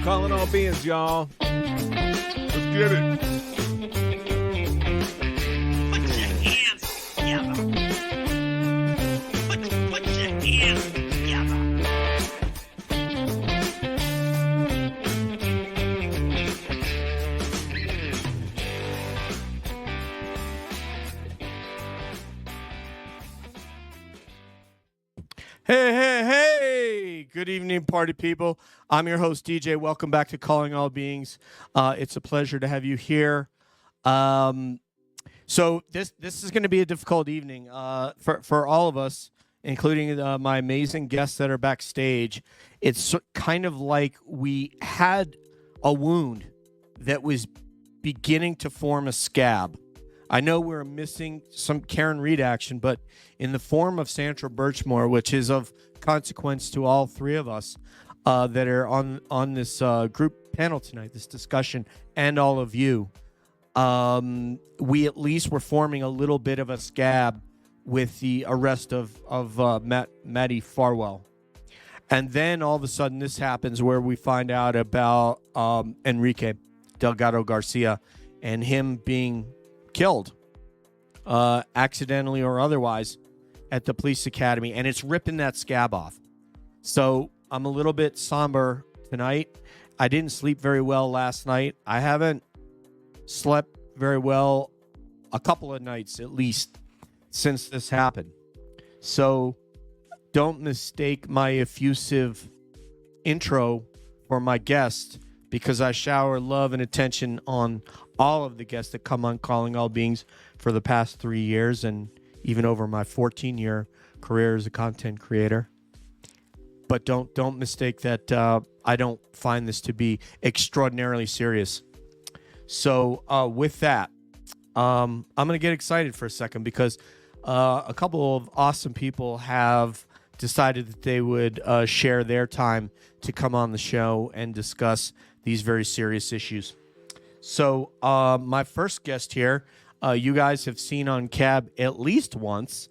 Calling all beings, y'all. Let's get it. Put your hands together. Put your hands together. Hey, good evening, party people. I'm your host, DJ. Welcome back to Calling All Beings. It's a pleasure to have you here. So this is going to be a difficult evening for all of us, including my amazing guests that are backstage. It's kind of like we had a wound that was beginning to form a scab. I know we're missing some Karen Read action, but in the form of Sandra Birchmore, which is of consequence to all three of us that are on this group panel tonight, this discussion, and all of you, we at least were forming a little bit of a scab with the arrest of Maddie Farwell. And then all of a sudden this happens where we find out about Enrique Delgado Garcia and him being killed accidentally or otherwise at the police academy, and it's ripping that scab off. So I'm a little bit somber tonight. I didn't sleep very well last night. I haven't slept very well a couple of nights at least since this happened. So don't mistake my effusive intro for my guest, because I shower love and attention on all of the guests that come on Calling All Beings for the past 3 years and even over my 14-year career as a content creator. But don't mistake that I don't find this to be extraordinarily serious. So with that, I'm going to get excited for a second because a couple of awesome people have decided that they would share their time to come on the show and discuss these very serious issues. So my first guest here, you guys have seen on CAB at least once.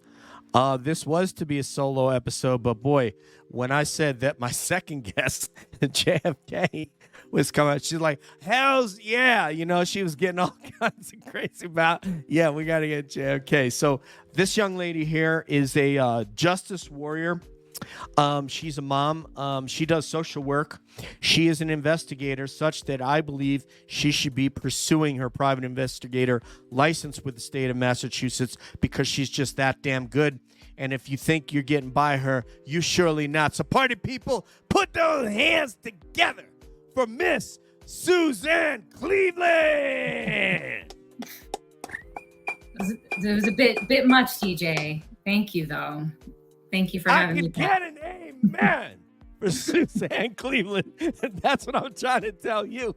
This was to be a solo episode, but boy, when I said that my second guest, J.F.K, was coming, she's like, hells yeah. You know, she was getting all kinds of crazy about, yeah, we got to get J.F.K. So this young lady here is a justice warrior. She's a mom. She does social work. She is an investigator, such that I believe she should be pursuing her private investigator license with the state of Massachusetts because she's just that damn good. And if you think you're getting by her, you surely not. So party people, put those hands together for Miss Susanne Cleveland. It was a bit much, TJ. Thank you, though. Thank you for having me. I can get an amen for Susanne Cleveland. That's what I'm trying to tell you.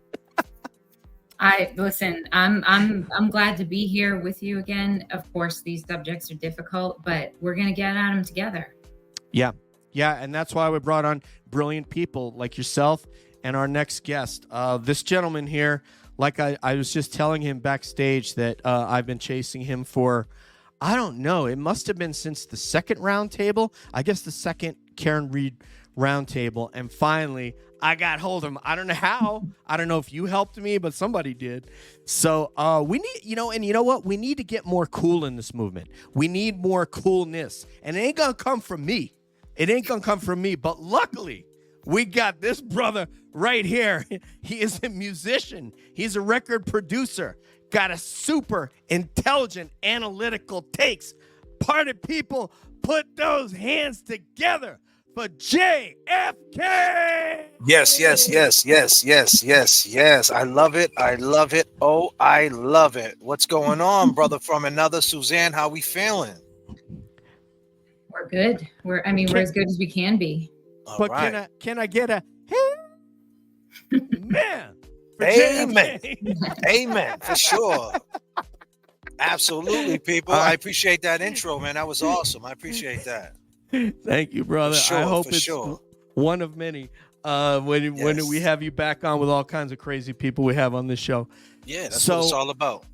Listen. I'm glad to be here with you again. Of course, these subjects are difficult, but we're gonna get at them together. Yeah, and that's why we brought on brilliant people like yourself and our next guest. This gentleman here, like I was just telling him backstage that I've been chasing him for, I don't know, it must have been since the second round table. I guess the second Karen Read round table. And finally, I got hold of him. I don't know how. I don't know if you helped me, but somebody did. So we need, and you know what? We need to get more cool in this movement. We need more coolness. And it ain't going to come from me. But luckily, we got this brother right here. He is a musician. He's a record producer. Got a super intelligent analytical takes. Party people, put those hands together for J.F.K. Yes. I love it. Oh, I love it. What's going on, brother from another? Susanne, how we feeling? We're good. We're as good as we can be. But right. Can I get a man? Amen, for sure. Absolutely, people. I appreciate that intro, man. That was awesome. I appreciate that. Thank you, brother. I hope it's one of many. When we have you back on with all kinds of crazy people we have on this show. Yeah, that's what it's all about.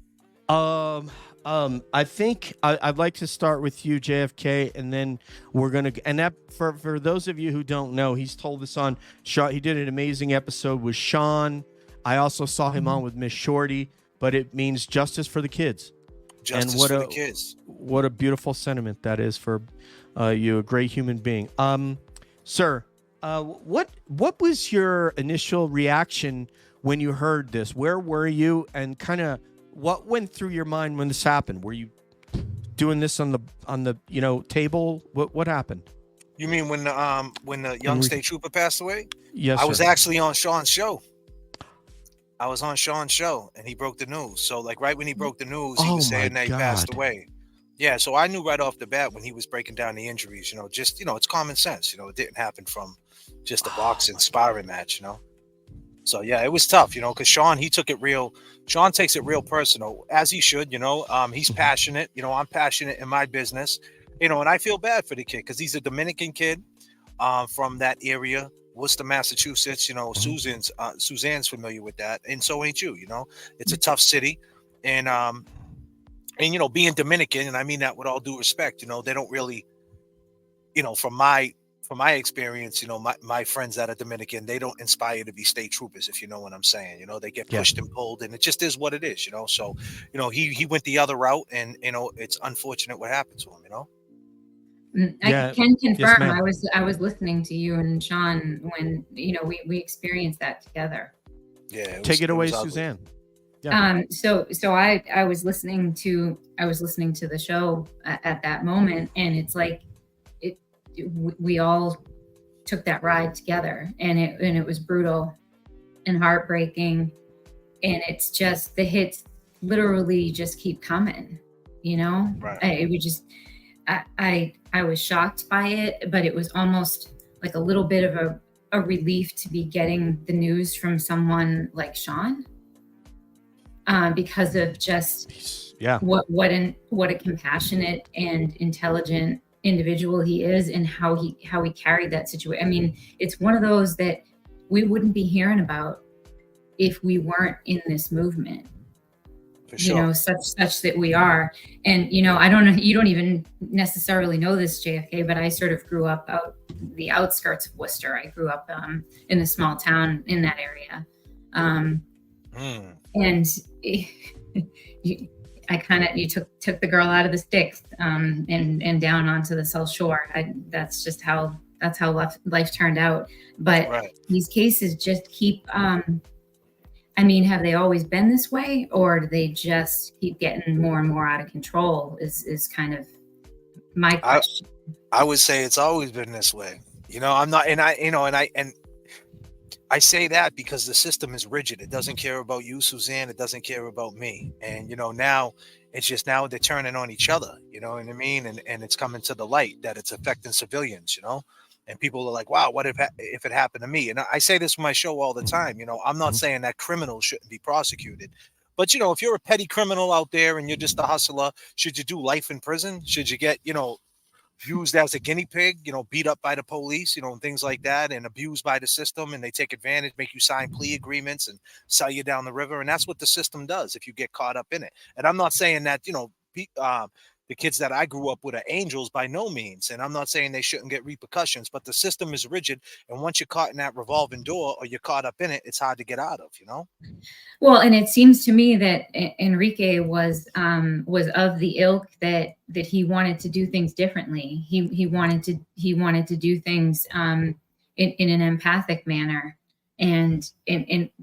I think I'd like to start with you, JFK, and then we're gonna. And that for those of you who don't know, he's told us on. He did an amazing episode with Sean. I also saw him on with Miss Shorty, but it means justice for the kids. Justice for the kids. What a beautiful sentiment that is for you, a great human being. Sir, what was your initial reaction when you heard this? Where were you, and kind of what went through your mind when this happened? Were you doing this on the table? What happened? You mean when the young state trooper passed away? Yes, I was sir. actually on Sean's show. I was on Sean's show, and he broke the news. So, like, right when he broke the news, he was saying that he passed away. Yeah, so I knew right off the bat when he was breaking down the injuries. Just it's common sense. It didn't happen from just a boxing sparring match. So yeah, it was tough. Because Sean, he took it real. Sean takes it real personal, as he should. He's passionate. I'm passionate in my business. And I feel bad for the kid because he's a Dominican kid, from that area. Worcester, Massachusetts. Suzanne's familiar with that, and so ain't you. It's a tough city, and being Dominican, and I mean that with all due respect. They don't really, from my experience, my friends that are Dominican, they don't inspire to be state troopers, if you know what I'm saying. They get pushed and pulled, and it just is what it is. So, he went the other route, and it's unfortunate what happened to him. I can confirm. I was listening to you and Sean when we experienced that together. Yeah, take it away, Suzanne. Yeah. So I was listening to the show at that moment, and it's like we all took that ride together, and it was brutal and heartbreaking, and it's just the hits literally just keep coming. Right. I was shocked by it, but it was almost like a little bit of a relief to be getting the news from someone like Sean, because of just what a compassionate and intelligent individual he is, and how he carried that situation. I mean, it's one of those that we wouldn't be hearing about if we weren't in this movement. For sure. Such that we are. And I don't know, you don't even necessarily know this, JFK, but I sort of grew up out the outskirts of Worcester. I grew up in a small town in that area, and you took the girl out of the sticks, and down onto the South Shore. That's just how life turned out. But these cases just keep. Have they always been this way, or do they just keep getting more and more out of control? Is kind of my question. I would say it's always been this way. I'm not, and I say that because the system is rigid. It doesn't care about you, Suzanne. It doesn't care about me. And now it's just now they're turning on each other. You know what I mean? And it's coming to the light that it's affecting civilians. And people are like, wow, what if it happened to me? And I say this on my show all the time. I'm not saying that criminals shouldn't be prosecuted. But, if you're a petty criminal out there and you're just a hustler, should you do life in prison? Should you get, used as a guinea pig, beat up by the police, and things like that, and abused by the system, and they take advantage, make you sign plea agreements and sell you down the river. And that's what the system does if you get caught up in it. And I'm not saying that, the kids that I grew up with are angels, by no means. And I'm not saying they shouldn't get repercussions, but the system is rigid. And once you're caught in that revolving door, or you're caught up in it, it's hard to get out of, Well, and it seems to me that Enrique was of the ilk that he wanted to do things differently. He wanted to do things in an empathic manner, and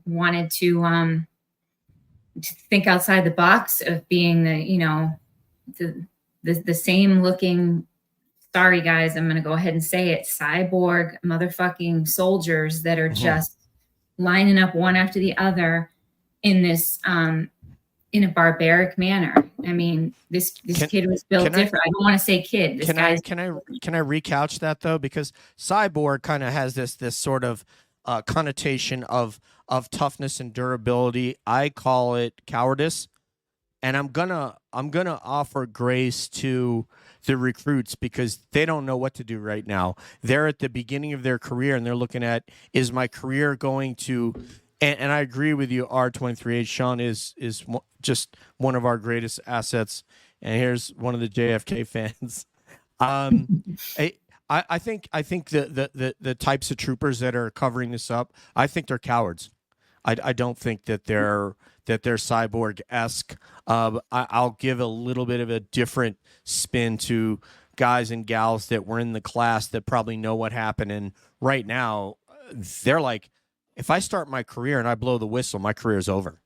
wanted to think outside the box of being the same looking, sorry guys, I'm going to go ahead and say it, cyborg motherfucking soldiers that are just lining up one after the other in this in a barbaric manner. I mean, this kid was built different. I don't want to say kid. Can I recouch that though? Because cyborg kind of has this sort of connotation of toughness and durability. I call it cowardice. And I'm gonna offer grace to the recruits because they don't know what to do right now. They're at the beginning of their career and they're looking at, is my career going to And I agree with you. R23H Sean is just one of our greatest assets. And here's one of the JFK fans. I, I think the types of troopers that are covering this up, I think they're cowards. I don't think that they're cyborg-esque. I'll give a little bit of a different spin to guys and gals that were in the class that probably know what happened. And right now, they're like, if I start my career and I blow the whistle, my career is over.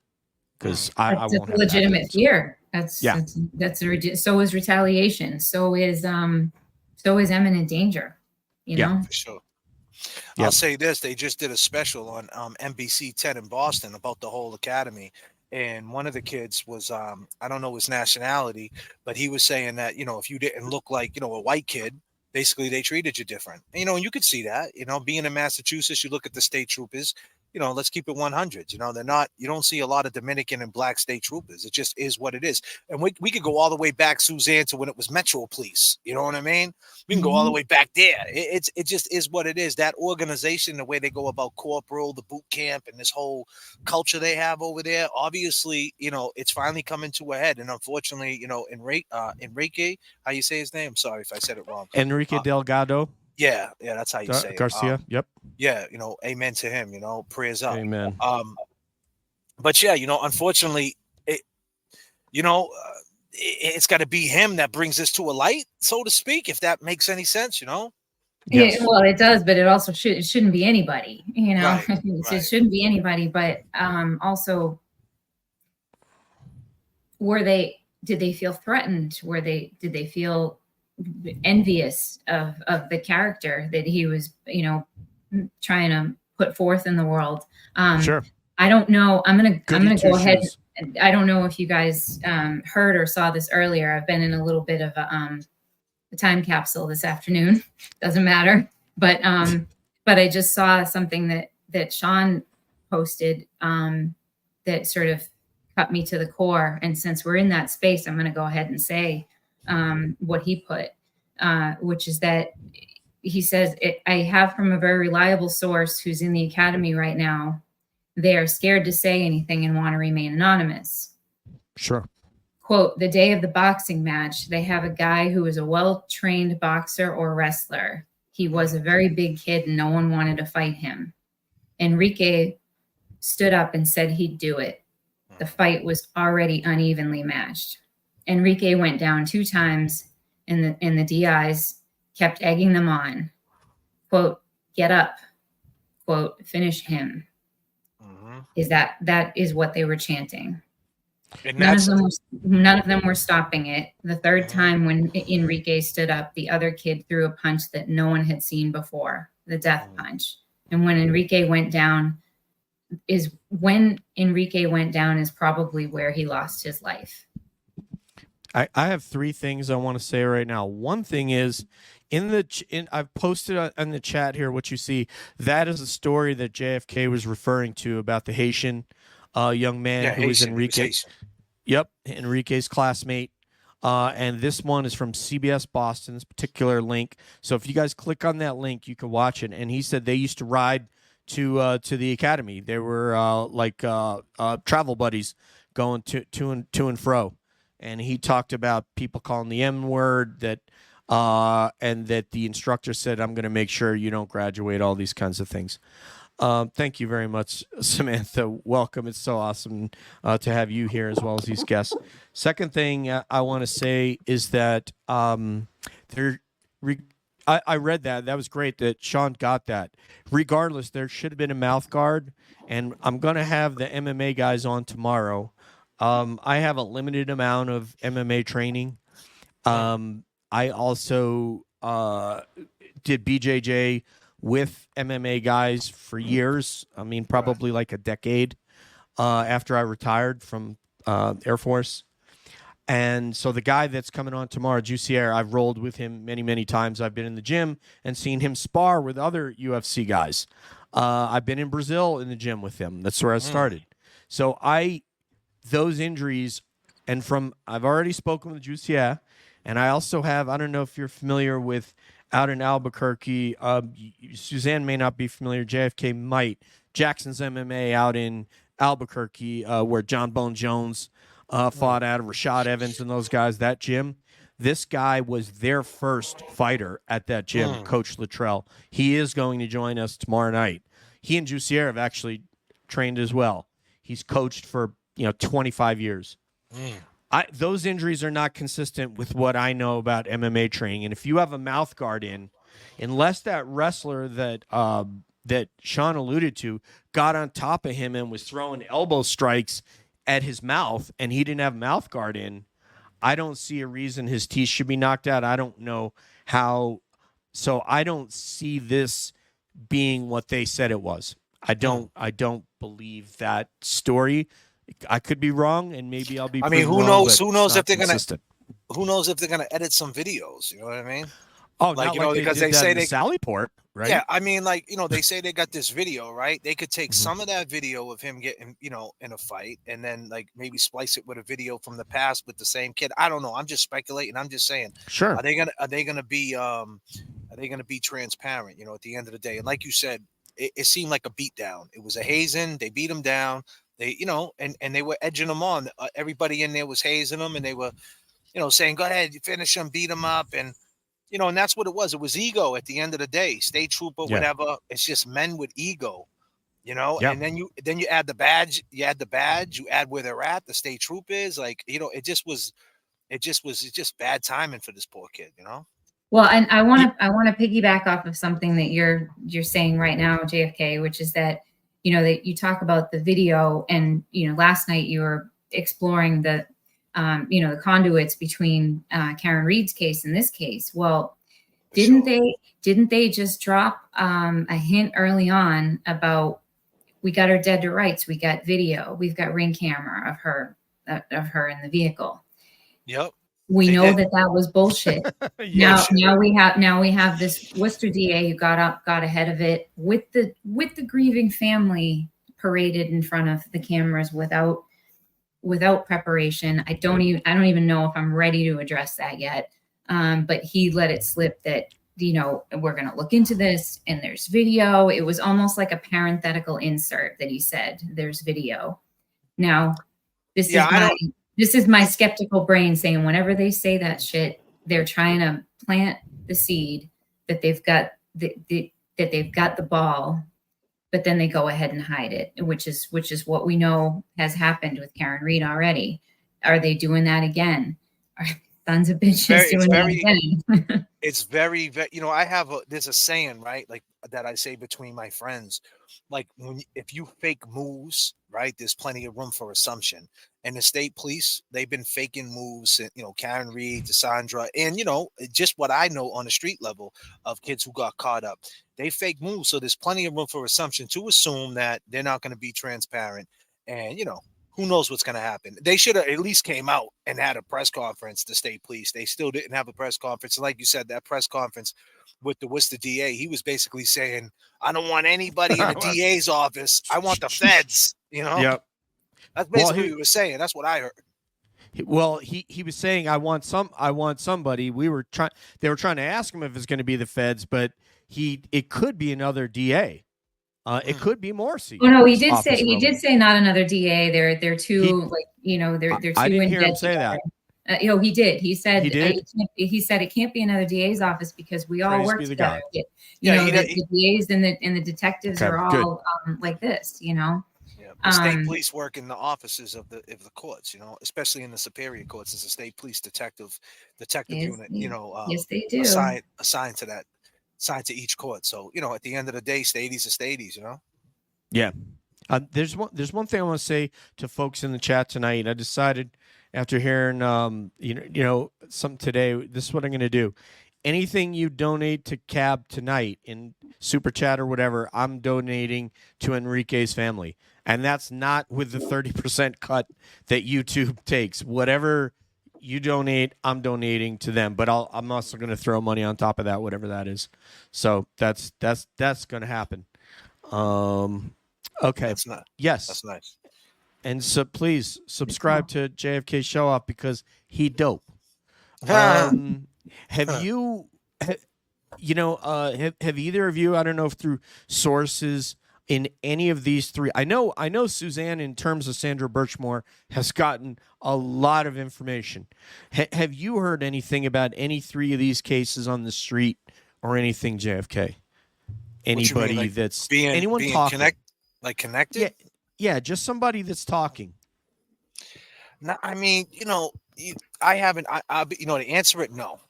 Because I won't have legitimate fear. Yeah. So is retaliation. So is imminent danger. You know? For sure. Yep. I'll say this: they just did a special on NBC 10 in Boston about the whole academy, and one of the kids was I don't know his nationality, but he was saying that if you didn't look like a white kid, basically they treated you different. And you could see that. Being in Massachusetts, you look at the state troopers. Let's keep it 100. They're not. You don't see a lot of Dominican and black state troopers. It just is what it is. And we could go all the way back, Susanne, to when it was Metro Police. You know what I mean? We can go all the way back there. It just is what it is. That organization, the way they go about corporal, the boot camp, and this whole culture they have over there. Obviously, it's finally coming to a head. And unfortunately, Enrique, how you say his name? Sorry if I said it wrong. Enrique Delgado. Yeah, that's how you say it. Garcia. Yep. Yeah, amen to him. Prayers up. Amen. But yeah, unfortunately, it's got to be him that brings this to a light, so to speak, if that makes any sense. Yes. Yeah, well, it does, but it also shouldn't be anybody. Right, It shouldn't be anybody. But also, did they feel threatened? Did they feel envious of the character that he was trying to put forth in the world? Sure. I don't know. I'm gonna go ahead. Shoes. I don't know if you guys heard or saw this earlier. I've been in a little bit of a time capsule this afternoon. Doesn't matter, but I just saw something that Sean posted that sort of cut me to the core. And since we're in that space, I'm going to go ahead and say what he put, which is that he says, I have from a very reliable source who's in the academy right now. They are scared to say anything and want to remain anonymous. Sure. Quote, the day of the boxing match, they have a guy who is a well-trained boxer or wrestler. He was a very big kid and no one wanted to fight him. Enrique stood up and said he'd do it. The fight was already unevenly matched. Enrique went down 2 times and the DIs kept egging them on. Quote, get up. Quote, finish him. Is that is what they were chanting. None of them were stopping it. The third time when Enrique stood up, the other kid threw a punch that no one had seen before, the death punch. And when Enrique went down is probably where he lost his life. I have 3 things I want to say right now. One thing is I've posted in the chat here what you see. That is a story that J.F.K. was referring to about the Haitian young man who was Enrique. Yep, Enrique's classmate. And this one is from CBS Boston, this particular link. So if you guys click on that link, you can watch it. And he said they used to ride to the academy. They were travel buddies going to and fro. And he talked about people calling the M word and that the instructor said, I'm going to make sure you don't graduate, all these kinds of things. Thank you very much, Samantha. Welcome. It's so awesome to have you here as well as these guests. Second thing I want to say is that I read that. That was great that Sean got that. Regardless, there should have been a mouth guard, and I'm going to have the MMA guys on tomorrow. I have a limited amount of MMA training. I also did BJJ with MMA guys for years. I mean, probably like a decade after I retired from Air Force. And so the guy that's coming on tomorrow, Jussier, I've rolled with him many, many times. I've been in the gym and seen him spar with other UFC guys. I've been in Brazil in the gym with him. That's where I started. So those injuries, and I've already spoken with Jussier, and I also have, I don't know if you're familiar with out in Albuquerque. Susanne may not be familiar. J.F.K. might. Jackson's MMA out in Albuquerque, where John Bone Jones fought out of Rashad Evans and those guys. That gym. This guy was their first fighter at that gym, Coach Luttrell. He is going to join us tomorrow night. He and Jussier have actually trained as well. He's coached for 25 years. Those injuries are not consistent with what I know about MMA training. And if you have a mouth guard in, unless that wrestler that Sean alluded to got on top of him and was throwing elbow strikes at his mouth and he didn't have a mouth guard in, I don't see a reason his teeth should be knocked out. I don't know how. So I don't see this being what they said it was. I don't believe that story. I could be wrong, and maybe I'll be. I mean, who wrong, knows? Who knows if they're consistent. Who knows if they're gonna edit some videos? You know what I mean? Oh, like, because they say they Sallyport, right? Yeah, I mean, they say they got this video, right? They could take some of that video of him getting, in a fight, and then maybe splice it with a video from the past with the same kid. I don't know. I'm just speculating. I'm just saying. Sure. Are they gonna be transparent? At the end of the day, and like you said, it seemed like a beatdown. It was a hazing. They beat him down. They, and they were edging him on. Everybody in there was hazing him, and they were, saying, "Go ahead, you finish him, beat him up," and and that's what it was. It was ego at the end of the day. State trooper, whatever. It's just men with ego, And then you add the badge. You add where they're at. The state troop is it's just bad timing for this poor kid, Well, and I want to piggyback off of something that you're saying right now, JFK, which is that that you talk about the video, and last night you were exploring the the conduits between Karen Read's case and this case. Well, didn't they just drop a hint early on about, we got her dead to rights, we got video, we've got ring camera of her in the vehicle. Yep. We know that was bullshit. Now we have this Worcester DA who got ahead of it with the grieving family paraded in front of the cameras without preparation. I don't even know if I'm ready to address that yet. But he let it slip that we're going to look into this, and there's video. It was almost like a parenthetical insert that he said there's video. Now this is my skeptical brain saying, whenever they say that shit, they're trying to plant the seed that they've got the ball, but then they go ahead and hide it, which is what we know has happened with Karen Read already. Are they doing that again? Are sons of bitches doing that again? It's very, there's a saying, right? Like that I say between my friends, like if you fake moves, right, there's plenty of room for assumption. And the state police, they've been faking moves, Karen Read, Cassandra, and just what I know on the street level of kids who got caught up. They fake moves, so there's plenty of room for assumption to assume that they're not going to be transparent. And who knows what's going to happen? They should have at least came out and had a press conference. The state police, they still didn't have a press conference. And like you said, that press conference with the Worcester DA, he was basically saying, "I don't want anybody in the DA's office. I want the feds." Yep. That's basically what he was saying. That's what I heard. Well, he was saying, I want somebody. They were trying to ask him if it's going to be the feds, but it could be another DA. It could be Morrissey. Oh no, he did say not another DA. They're two they're two. I didn't hear him say that. He did. He said he did. He said it can't be another DA's office because we all work together. The DAs and the detectives are all like this. The state police work in the offices of the courts, especially in the superior courts. As a state police detective unit, yes, they do. Assigned to each court. So, at the end of the day, stadies are stadies, Yeah. There's one thing I want to say to folks in the chat tonight. I decided after hearing, something today, this is what I'm going to do. Anything you donate to CAB tonight in Super Chat or whatever, I'm donating to Enrique's family. And that's not with the 30% cut that YouTube takes. Whatever you donate, I'm donating to them. But I'm also going to throw money on top of that, whatever that is. So that's going to happen. Okay. Yes. That's nice. And so please subscribe to JFK Show Off because he dope. Have you have either of you, I don't know if through sources in any of these three, I know Suzanne, in terms of Sandra Birchmore, has gotten a lot of information. Have you heard anything about any three of these cases on the street or anything, JFK? Anybody like that's being talking? connected? Yeah, just somebody that's talking. No, I mean, I haven't. To answer it, no.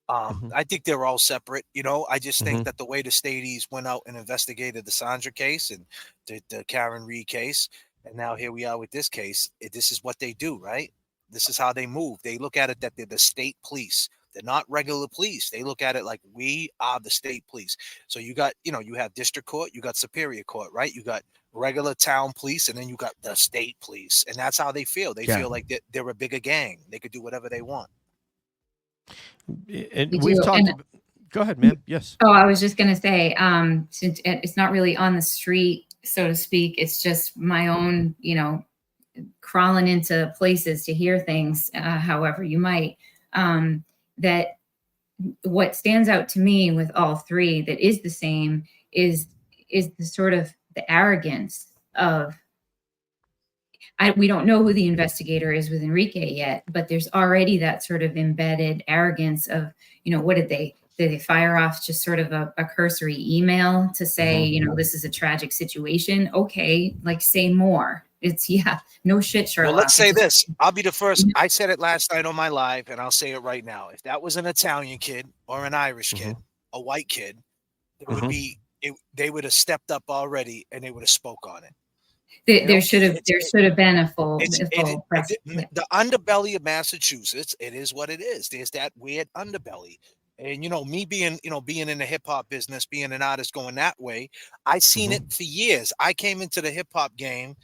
I think they're all separate. I just think that the way the Stadies went out and investigated the Sandra case and the Karen Read case, and now here we are with this case. This is what they do, right? This is how they move. They look at it that they're the state police. They're not regular police. They look at it like we are the state police. So you got, you have district court, you got superior court, right? You got regular town police, and then you got the state police. And that's how they feel. They feel like they're a bigger gang. They could do whatever they want. And we've talked. Go ahead, ma'am. Yes. Oh, I was just going to say, since it's not really on the street, so to speak, it's just my own, crawling into places to hear things, however you might, that what stands out to me with all three that is the same is the sort of the arrogance of, we don't know who the investigator is with Enrique yet, but there's already that sort of embedded arrogance of, what did they fire off just sort of a cursory email to say, this is a tragic situation. Okay, like say more. It's no shit, Sherlock. Well, let's say this. I'll be the first. I said it last night on my live, and I'll say it right now. If that was an Italian kid or an Irish kid, a white kid, it would be. They would have stepped up already, and they would have spoke on it. There should have been a full press. The underbelly of Massachusetts. It is what it is. There's that weird underbelly. And me being in the hip hop business, being an artist going that way, I seen it for years. I came into the hip hop game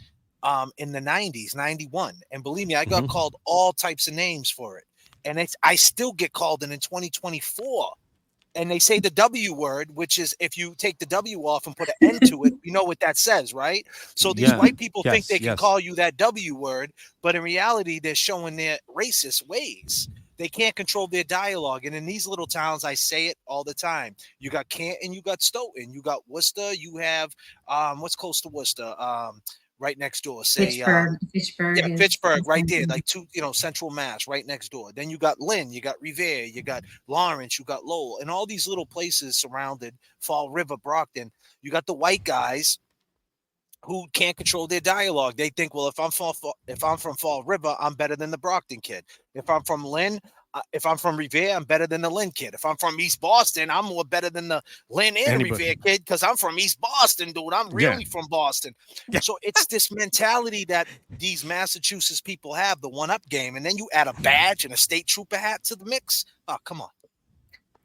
in the 90s, 91. And believe me, I got called all types of names for it. And I still get called in 2024. And they say the W word, which is if you take the W off and put an N to it, you know what that says, right? So these white people think they can call you that W word, but in reality, they're showing their racist ways. They can't control their dialogue. And in these little towns, I say it all the time. You got Canton, you got Stoughton, you got Worcester, you have what's close to Worcester? Right next door, say Fitchburg. Yeah, Fitchburg, right there, like Central Mass, right next door. Then you got Lynn, you got Revere, you got Lawrence, you got Lowell, and all these little places surrounded Fall River, Brockton. You got the white guys who can't control their dialogue. They think, well, if I'm from Fall River, I'm better than the Brockton kid. If I'm from Lynn, if I'm from Revere, I'm better than the Lynn kid. If I'm from East Boston, I'm more better than the Lynn and Revere kid because I'm from East Boston, dude. I'm really from Boston. Yeah. So it's this mentality that these Massachusetts people have, the one-up game, and then you add a badge and a state trooper hat to the mix. Oh, come on.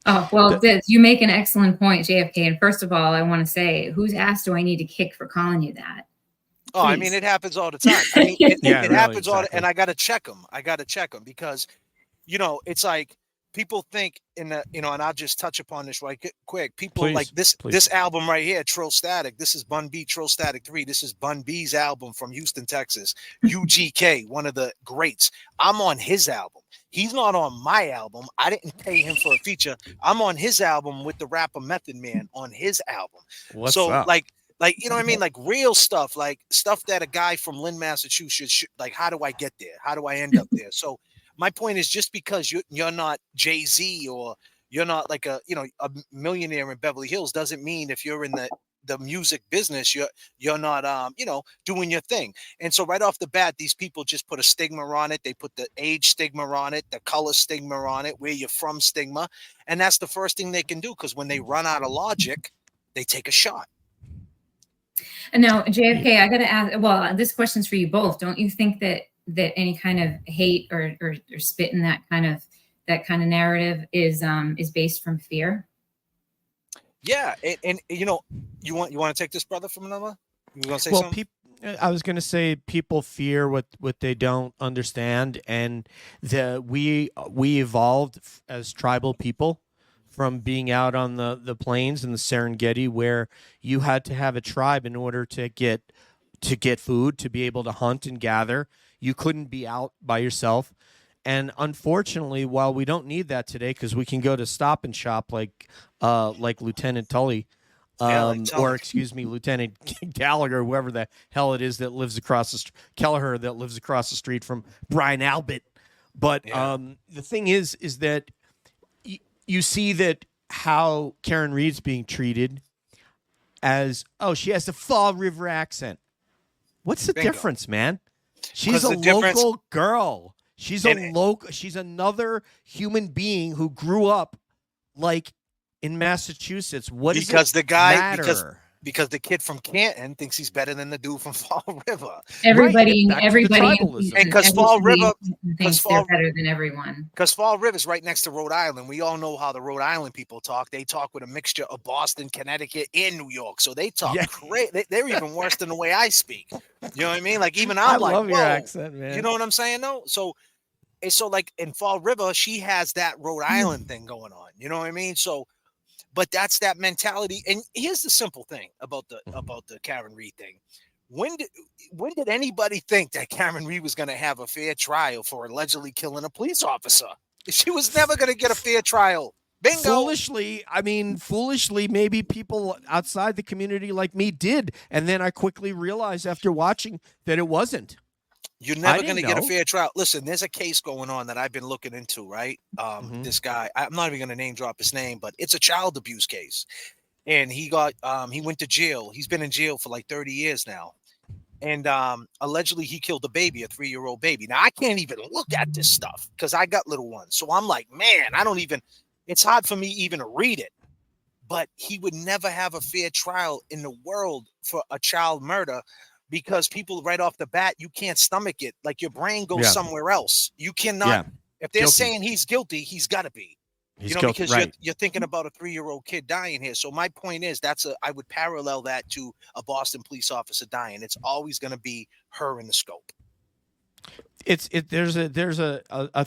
Oh, well, you make an excellent point, JFK. And first of all, I want to say, whose ass do I need to kick for calling you that? Oh, please. I mean, it happens all the time. I mean, it really happens all the time, and I got to check them because it's like people think and I'll just touch upon this right quick. People like this album right here, Trill Static. This is Bun B, Trill Static 3. This is Bun B's album from Houston, Texas. UGK, one of the greats. I'm on his album. He's not on my album. I didn't pay him for a feature. I'm on his album with the rapper Method Man on his album. What's up? Like, you know what I mean? Like real stuff, like stuff that a guy from Lynn, Massachusetts should, like, how do I get there? How do I end up there? So my point is, just because you're not Jay-Z or you're not like a millionaire in Beverly Hills doesn't mean if you're in the music business, you're not doing your thing. And so right off the bat, these people just put a stigma on it. They put the age stigma on it, the color stigma on it, where you're from stigma. And that's the first thing they can do, because when they run out of logic, they take a shot. Now, JFK, I got to ask, well, this question's for you both. Don't you think that any kind of hate or spit in that kind of narrative is based from fear? Yeah, and you want to take this, brother, from another? You want to say something? I was going to say people fear what they don't understand, and we evolved as tribal people from being out on the plains in the Serengeti, where you had to have a tribe in order to get food, to be able to hunt and gather. You couldn't be out by yourself. And unfortunately, while we don't need that today because we can go to Stop and Shop like Lieutenant Tully, or excuse me, Lieutenant Gallagher, whoever the hell it is that lives across the Kelleher that lives across the street from Brian Albert. But the thing is that you see that how Karen Read's being treated as, oh, she has the Fall River accent. What's the difference, man? She's a local girl. She's she's another human being who grew up like in Massachusetts. What does it matter? Because the kid from Canton thinks he's better than the dude from Fall River. Everybody, and because Fall River thinks they're better than everyone. Because Fall River's right next to Rhode Island. We all know how the Rhode Island people talk. They talk with a mixture of Boston, Connecticut, and New York. So they talk crazy. They're even worse than the way I speak. You know what I mean? Like even I love your accent, man. You know what I'm saying? No, so like in Fall River, she has that Rhode Island thing going on. You know what I mean? So. But that's that mentality. And here's the simple thing about the Karen Read thing. When did anybody think that Karen Read was going to have a fair trial for allegedly killing a police officer? She was never going to get a fair trial. Bingo. Foolishly, maybe people outside the community like me did. And then I quickly realized after watching that it wasn't. You're never going to get a fair trial. Listen, there's a case going on that I've been looking into, right? This guy, I'm not even going to name drop his name, but it's a child abuse case. And he went to jail. He's been in jail for like 30 years now. And allegedly he killed a baby, a 3-year-old baby. Now, I can't even look at this stuff because I got little ones. So I'm like, man, it's hard for me even to read it. But he would never have a fair trial in the world for a child murder. Because people right off the bat, you can't stomach it. Like your brain goes somewhere else. You cannot. If they're saying he's guilty, he's got to be. Because you're thinking about a 3-year-old kid dying here. So my point is I would parallel that to a Boston police officer dying. It's always going to be her in the scope. There's a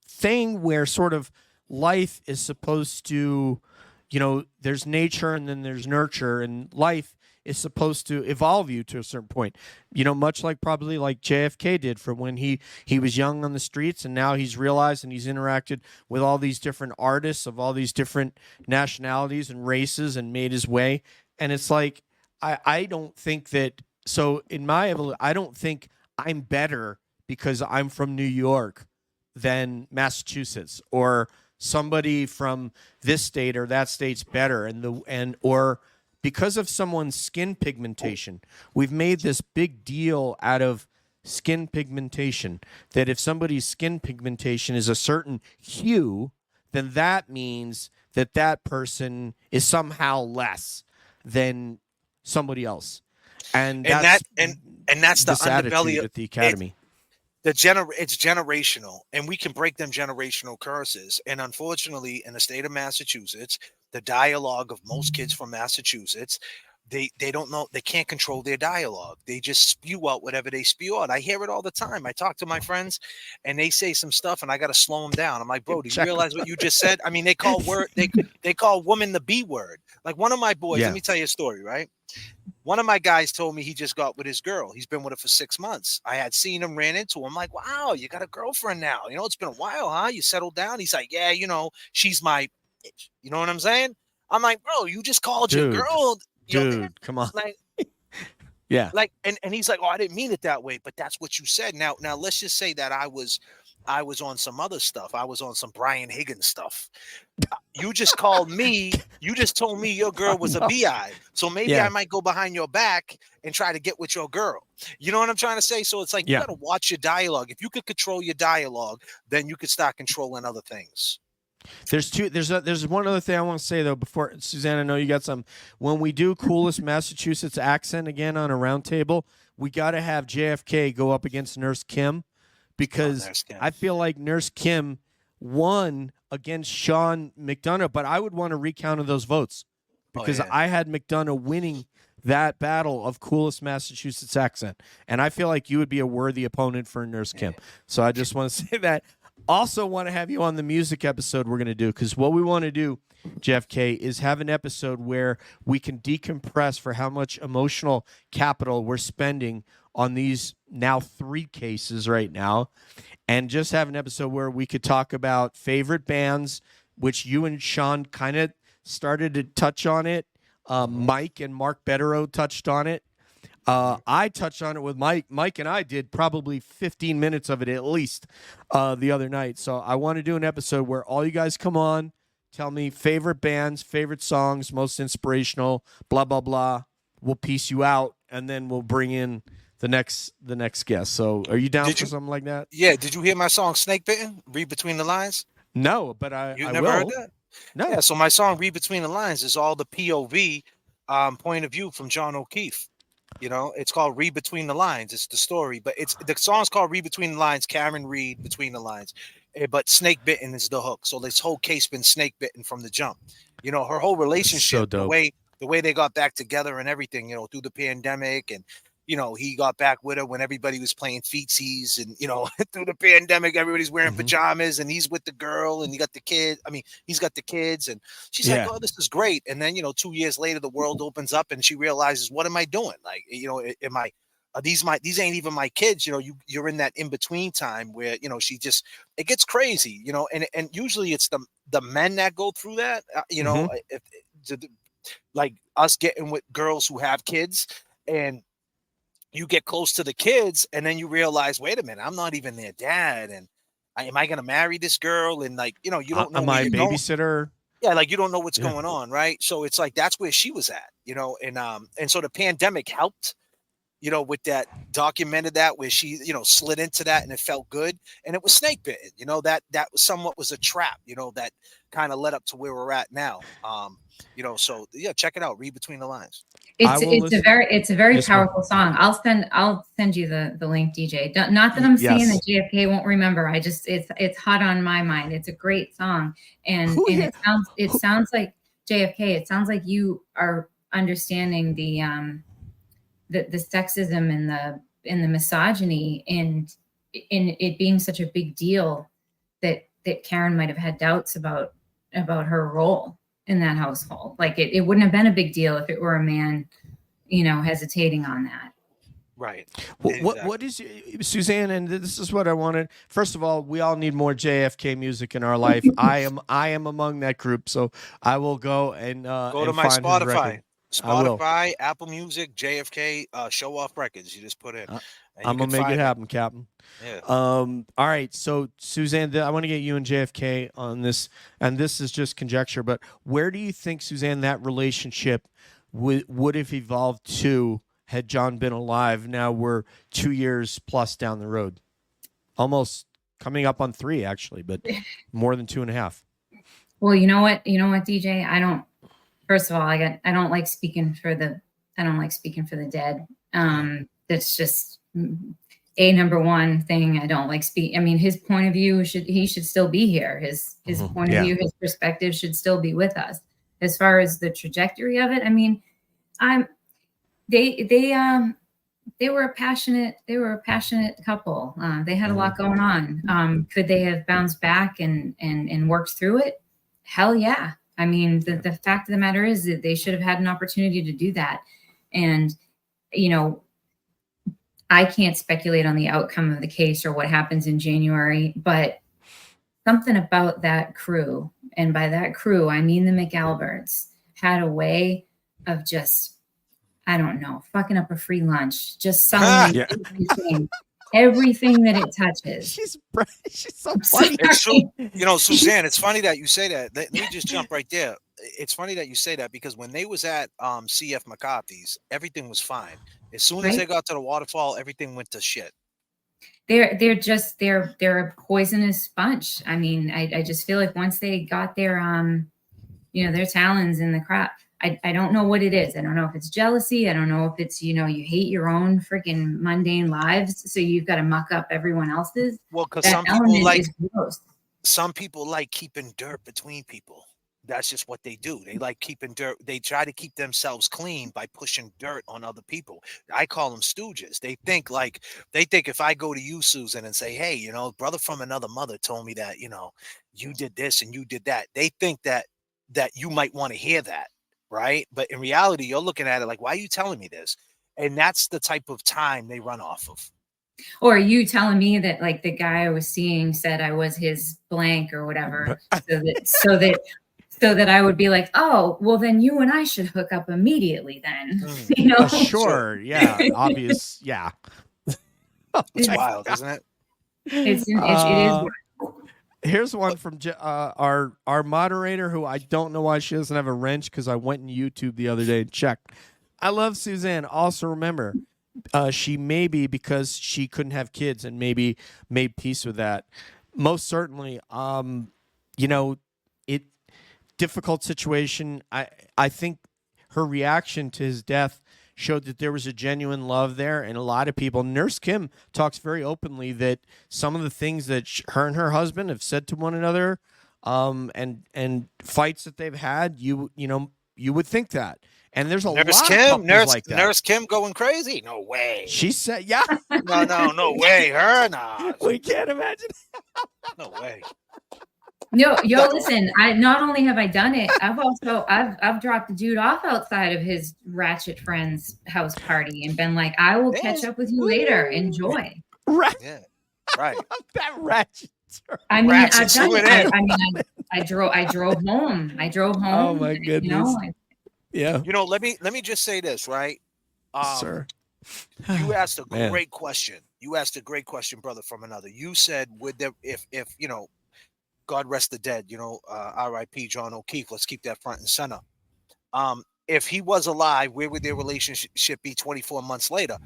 thing where sort of life is supposed to, there's nature and then there's nurture, and life is supposed to evolve you to a certain point, much like probably like J.F.K. did from when he was young on the streets, and now he's realized and he's interacted with all these different artists of all these different nationalities and races and made his way. And it's like, I don't think that, so in my, I don't think I'm better because I'm from New York than Massachusetts, or somebody from this state or that state's better, or because of someone's skin pigmentation. We've made this big deal out of skin pigmentation, that if somebody's skin pigmentation is a certain hue, then that means that person is somehow less than somebody else. And that's the underbelly at the academy. It's generational, and we can break them generational curses. And unfortunately, in the state of Massachusetts, the dialogue of most kids from Massachusetts, they don't know, they can't control their dialogue. They just spew out whatever they spew out. I hear it all the time. I talk to my friends and they say some stuff and I got to slow them down. I'm like, bro, do you realize what you just said? I mean, they call woman the B word. Like one of my boys, let me tell you a story, right? One of my guys told me he just got with his girl. He's been with her for 6 months. I had seen him, ran into him. I'm like, wow, you got a girlfriend now. It's been a while, huh? You settled down? He's like, yeah, she's my bitch. You know what I'm saying? I'm like, bro, you just called your girl. Dude, come on. Like, yeah. Like, and he's like, oh, I didn't mean it that way, but that's what you said. Now let's just say that I was on some other stuff. I was on some Brian Higgins stuff. You just called me. You just told me your girl was a BI. So maybe I might go behind your back and try to get with your girl. You know what I'm trying to say? So it's like, you got to watch your dialogue. If you could control your dialogue, then you could start controlling other things. There's one other thing I want to say though before, Susanne, I know you got some. When we do coolest Massachusetts accent again on a round table, we got to have J.F.K. go up against Nurse Kim, because I feel like Nurse Kim won against Sean McDonough, but I would want a recount of those votes because I had McDonough winning that battle of coolest Massachusetts accent, and I feel like you would be a worthy opponent for Nurse Kim. So I just want to say that. also want to have you on the music episode we're going to do, because what we want to do, J.F.K, is have an episode where we can decompress for how much emotional capital we're spending on these now 3 cases right now, and just have an episode where we could talk about favorite bands, which you and Sean kind of started to touch on it. Mike and Mark Betterow touched on it. I touched on it with Mike. Mike and I did probably 15 minutes of it at least the other night. So I want to do an episode where all you guys come on, tell me favorite bands, favorite songs, most inspirational, blah, blah, blah. We'll piece you out, and then we'll bring in the next guest. So are you down for something like that? Yeah. Did you hear my song Snake Bitten? Read Between the Lines? No, but You I never will. heard that? No. Yeah, so my song Read Between the Lines is all the POV point of view from John O'Keefe. You know, it's called Read Between the Lines. It's the story, but the song's called Read Between the Lines. Karen Read Between the Lines, but Snake Bitten is the hook. So this whole case been snake bitten from the jump. You know, her whole relationship, So dope. the way they got back together and everything. You know, through the pandemic, and you know he got back with her when everybody was playing feetsies, and you know through the pandemic everybody's wearing pajamas, and he's with the girl, and he got the kid. I mean, he's got the kids, and she's like, "Oh, this is great." And then 2 years later, the world opens up, and she realizes, "What am I doing? Like, am I? These ain't even my kids." You're in that in between time where she just it gets crazy. And usually it's the men that go through that. Like us getting with girls who have kids, and you get close to the kids, and then you realize, wait a minute, I'm not even their dad, and am I going to marry this girl? And you don't know. Am I a babysitter? Yeah, like you don't know what's going on, right? So it's like that's where she was at, and so the pandemic helped, with that, documented that, where she, slid into that, and it felt good, and it was snake bitten, that was somewhat was a trap, that kind of led up to where we're at now. So yeah, check it out. Read Between the Lines. It's a very powerful song. I'll send you the link, DJ. Not that I'm saying that J.F.K won't remember. It's hot on my mind. It's a great song, and it sounds like J.F.K. It sounds like you are understanding the sexism and the misogyny, and in it being such a big deal that Karen might have had doubts about her role in that household. Like it wouldn't have been a big deal if it were a man, hesitating on that. Right. What is Susanne? And this is what I wanted. First of all, we all need more JFK music in our life. I am among that group, so I will go and go to my Spotify, Apple Music, JFK, Show Off Records. You just put in. I'm gonna make it happen, Captain. Yeah. All right. So Susanne, I want to get you and JFK on this, and this is just conjecture, but where do you think, Susanne, that relationship would have evolved to had John been alive? Now we're 2 years plus down the road, almost coming up on 3, actually, but more than 2.5. Well, you know what, DJ, first of all, I don't like speaking for the dead. That's just number one thing. I don't like speak. I mean, his point of view he should still be here. His point of view, his perspective should still be with us. As far as the trajectory of it, I mean, they were a passionate couple. They had a lot going on. Could they have bounced back and worked through it? Hell yeah. I mean, the fact of the matter is that they should have had an opportunity to do that. And, I can't speculate on the outcome of the case or what happens in January, but something about that crew, and by that crew, I mean the McAlberts, had a way of just, I don't know, fucking up a free lunch, just selling everything that it touches. She's so funny. Susanne, it's funny that you say that. Let me just jump right there. It's funny that you say that, because when they was at CF McCarthy's, everything was fine. As soon as they got to the waterfall, everything went to shit. They're a poisonous bunch. I mean, I just feel like once they got their their talons in the crap, I don't know what it is. I don't know if it's jealousy. I don't know if it's, you hate your own freaking mundane lives, so you've got to muck up everyone else's. Well, because some people like keeping dirt between people. That's just what they do. They like keeping dirt. They try to keep themselves clean by pushing dirt on other people. I call them stooges. They think if I go to you, Susan, and say, hey, brother from another mother told me that, you did this and you did that. They think that you might want to hear that, right? But in reality, you're looking at it like, why are you telling me this? And that's the type of time they run off of. Or are you telling me that like the guy I was seeing said I was his blank or whatever, so that I would be like, oh, well, then you and I should hook up immediately then. Sure. Yeah. Obvious. Yeah. It's wild, isn't it? It is wild. Here's one from our moderator, who I don't know why she doesn't have a wrench, because I went in YouTube the other day and checked. I love Susanne. Also remember, she may be because she couldn't have kids and maybe made peace with that. Most certainly, difficult situation. I think her reaction to his death showed that there was a genuine love there, and a lot of people. Nurse Kim talks very openly that some of the things that her and her husband have said to one another, and fights that they've had, you would think that. And there's a lot of couples like that. Nurse Kim going crazy? No way. She said, "Yeah, no way. Her, nah. We can't imagine. No way." No, listen, I not only have I done it, I've dropped the dude off outside of his ratchet friend's house party and been like, I will catch up with you later. Enjoy. Right. Yeah. Right. That ratchet. I mean, I've done it. I drove home. Oh my goodness. Yeah. Let me just say this, right? Sir. You asked a great question. Brother from another. You said, would there, if God rest the dead, R.I.P. John O'Keefe. Let's keep that front and center. If he was alive, where would their relationship be 24 months later?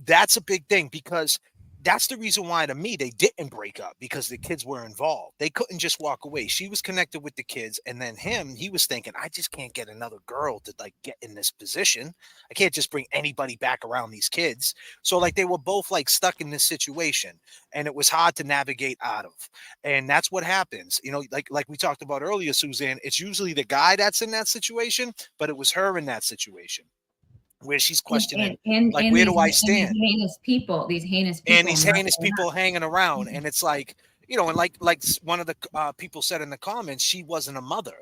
That's a big thing, because that's the reason why, to me, they didn't break up, because the kids were involved. They couldn't just walk away. She was connected with the kids, and then he was thinking, I just can't get another girl to like get in this position. I can't just bring anybody back around these kids. So like they were both like stuck in this situation, and it was hard to navigate out of. And that's what happens. Like we talked about earlier, Suzanne, it's usually the guy that's in that situation, but it was her in that situation, where she's questioning, where do I stand? These heinous people, and these heinous people hanging around, and it's like, and like one of the people said in the comments, she wasn't a mother,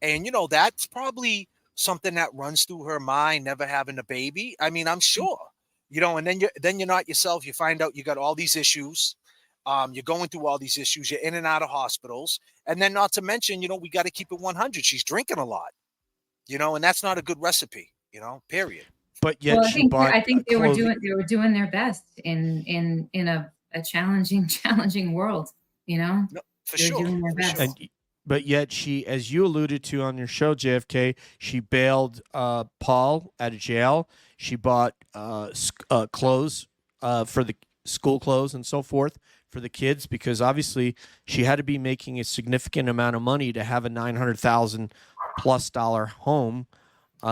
and that's probably something that runs through her mind, never having a baby. I mean, I'm sure, and then you're not yourself. You find out you got all these issues. You're going through all these issues. You're in and out of hospitals, and then not to mention, we got to keep it 100. She's drinking a lot, and that's not a good recipe, period. But yet, I think they were doing their best in a challenging world. No, for sure. Doing their best. But yet she, as you alluded to on your show, JFK, she bailed Paul out of jail. She bought clothes for the school clothes and so forth for the kids, because obviously she had to be making a significant amount of money to have a $900,000+ home. But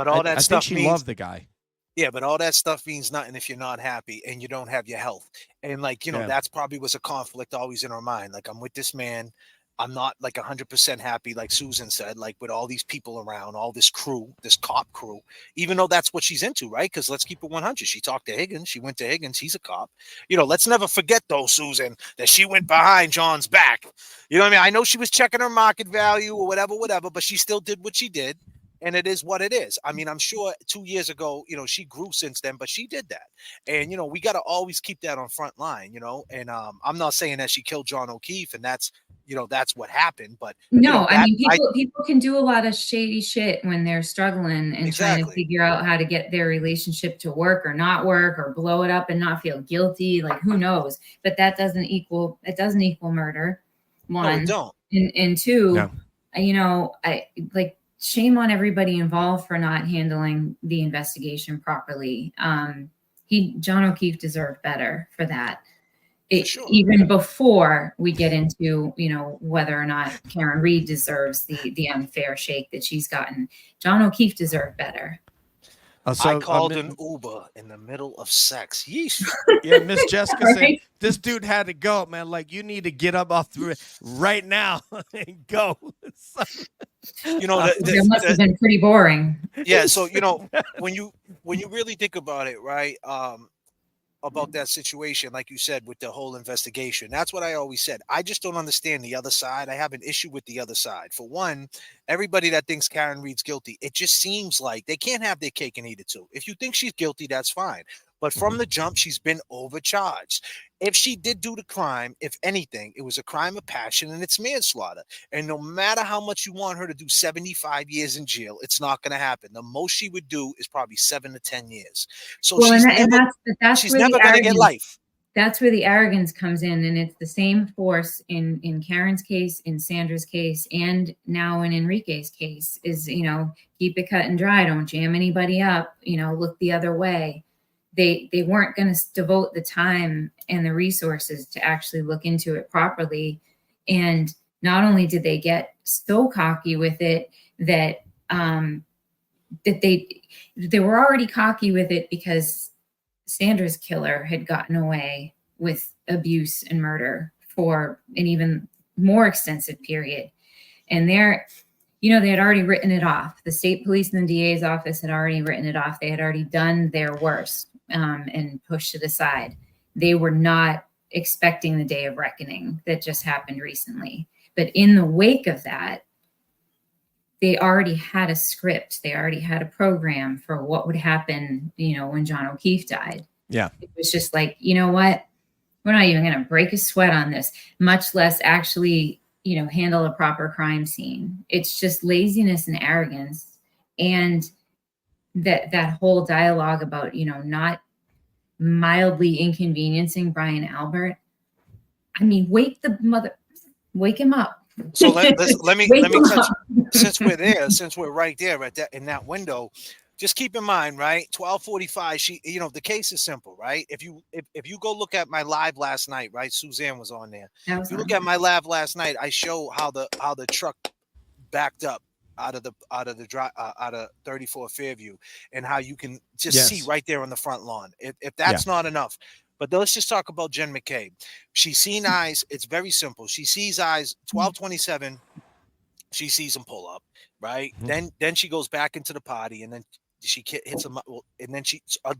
all that stuff, I think she loved the guy. Yeah, but all that stuff means nothing if you're not happy and you don't have your health. And that's probably was a conflict always in her mind. Like, I'm with this man, I'm not like 100% happy, like Susan said, like with all these people around, all this crew, this cop crew, even though that's what she's into, right? Because let's keep it 100. She talked to Higgins. She went to Higgins. He's a cop. Let's never forget, though, Susan, that she went behind John's back. You know what I mean? I know she was checking her market value or whatever, but she still did what she did. And it is what it is. I mean, I'm sure 2 years ago, she grew since then, but she did that. And, we got to always keep that on front line, and I'm not saying that she killed John O'Keefe and that's what happened. But no, people can do a lot of shady shit when they're struggling and trying to figure out how to get their relationship to work or not work, or blow it up and not feel guilty. Like, who knows? But that doesn't equal murder. One. No, it don't. And two, I like, shame on everybody involved for not handling the investigation properly. John O'Keefe deserved better for that. Sure. Even before we get into, whether or not Karen Read deserves the unfair shake that she's gotten, John O'Keefe deserved better. I called an Uber in the middle of sex. Yeesh. Yeah, Miss Jessica said Right? this dude had to go, man. Like, you need to get up off the right now and go. So, You know, That must have been pretty boring. yeah. So you know, when you really think about it, right? About that situation, like you said, with the whole investigation. That's what I always said. I just don't understand the other side. I have an issue with the other side. For one, everybody that thinks Karen Read's guilty, it just seems like they can't have their cake and eat it too. If you think she's guilty, that's fine. But from the jump, she's been overcharged. If she did do the crime, if anything, it was a crime of passion and it's manslaughter. And no matter how much you want her to do 75 years in jail, it's not going to happen. The most she would do is probably 7 to 10 years. So Well, she's that's she's where never the going to get arrogance, life. that's where the arrogance comes in, and it's the same force in Karen's case, in Sandra's case, and now in Enrique's case. Is, keep it cut and dry. Don't jam anybody up. Look the other way. They weren't going to devote the time and the resources to actually look into it properly. And not only did they get so cocky with it that that they were already cocky with it because Sandra's killer had gotten away with abuse and murder for an even more extensive period. And they had already written it off. The state police and the DA's office had already written it off. They had already done their worst and pushed it aside. They were not expecting the day of reckoning that just happened recently. But in the wake of that, they already had a script. They already had a program for what would happen, when John O'Keefe died. Yeah. It was just like, you know what? We're not even going to break a sweat on this, much less actually, handle a proper crime scene. It's just laziness and arrogance. And that whole dialogue about, not mildly inconveniencing Brian Albert. I mean, wake him up. So let me touch, since we're right there at that in that window. Just keep in mind, right? 12:45. The case is simple, right? If you go look at my live last night, right? Suzanne was on there. If you look at my live last night, I show how the truck backed up out of 34 Fairview, and how you can just see right there on the front lawn. If that's not enough. But let's just talk about Jen McCabe. She's seen eyes. It's very simple. She sees eyes 12:27. She sees him pull up, right? Then she goes back into the party, and then she hits him up. And then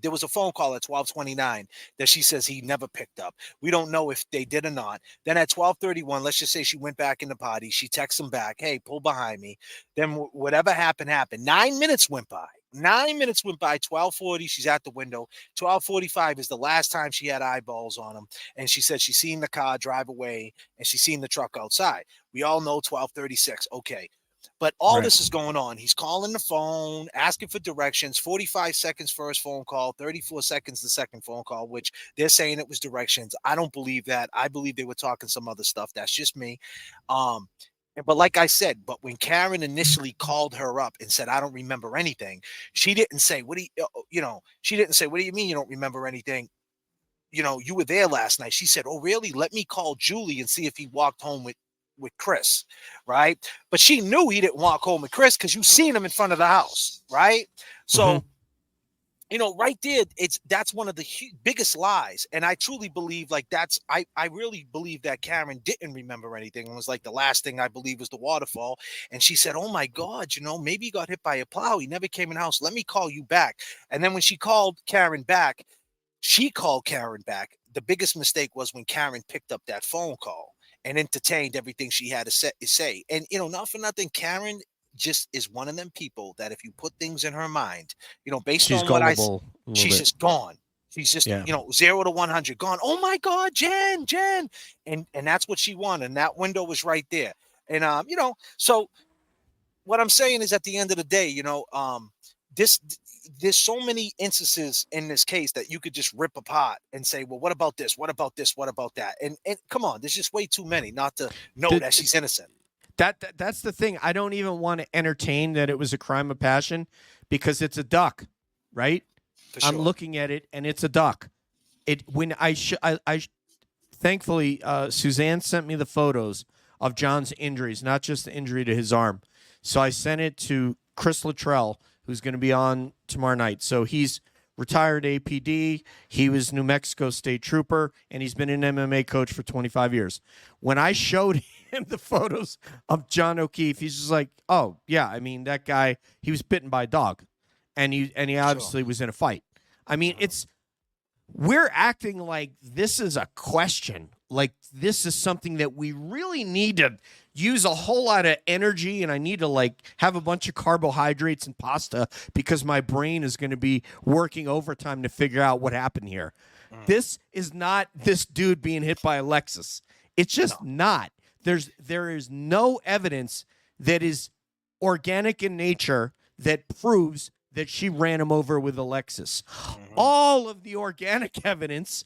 there was a phone call at 12:29 that she says he never picked up. We don't know if they did or not. Then at 12:31, let's just say she went back in the party. She texts him back, "Hey, pull behind me." Then whatever happened. 9 minutes went by. 9 minutes went by. 12:40, she's at the window. 12:45 is the last time she had eyeballs on him. And she said she seen the car drive away and she seen the truck outside. We all know 12:36. Okay. But all this is going on. He's calling the phone, asking for directions. 45 seconds first phone call, 34 seconds the second phone call, which they're saying it was directions. I don't believe that. I believe they were talking some other stuff. That's just me. But like I said, but when Karen initially called her up and said, "I don't remember anything," she didn't say, she didn't say, "What do you mean you don't remember anything? You were there last night." She said, "Oh, really? Let me call Julie and see if he walked home with Chris," right? But she knew he didn't walk home with Chris because you seen him in front of the house, right? So, right there, that's one of the biggest lies. And I truly believe I really believe that Karen didn't remember anything. It was like the last thing I believe was the waterfall. And she said, "Oh my God, maybe he got hit by a plow. He never came in the house. Let me call you back." And then when she called Karen back, the biggest mistake was when Karen picked up that phone call and entertained everything she had to say. And, not for nothing, Karen just is one of them people that if you put things in her mind, based on what I see, she's just gone. She's just, 0 to 100 gone. "Oh my God, Jen. And that's what she wanted. And that window was right there. And, so what I'm saying is at the end of the day, there's so many instances in this case that you could just rip apart and say, "Well, what about this? What about this? What about that?" And come on, there's just way too many not to know that she's innocent. That's the thing. I don't even want to entertain that it was a crime of passion because it's a duck, right? For sure. I'm looking at it and it's a duck. Thankfully, Suzanne sent me the photos of John's injuries, not just the injury to his arm. So I sent it to Chris Luttrell, who's going to be on tomorrow night. So he's retired APD. He was New Mexico State Trooper, and he's been an MMA coach for 25 years. When I showed him the photos of John O'Keefe, he's just like, oh, yeah, I mean, that guy, he was bitten by a dog, and he obviously was in a fight. I mean, we're acting like this is a question, like this is something that we really need to use a whole lot of energy, and I need to like have a bunch of carbohydrates and pasta because my brain is going to be working overtime to figure out what happened here. This is not this dude being hit by a Lexus. It's just not. There is no evidence that is organic in nature that proves that she ran him over with a Lexus. All of the organic evidence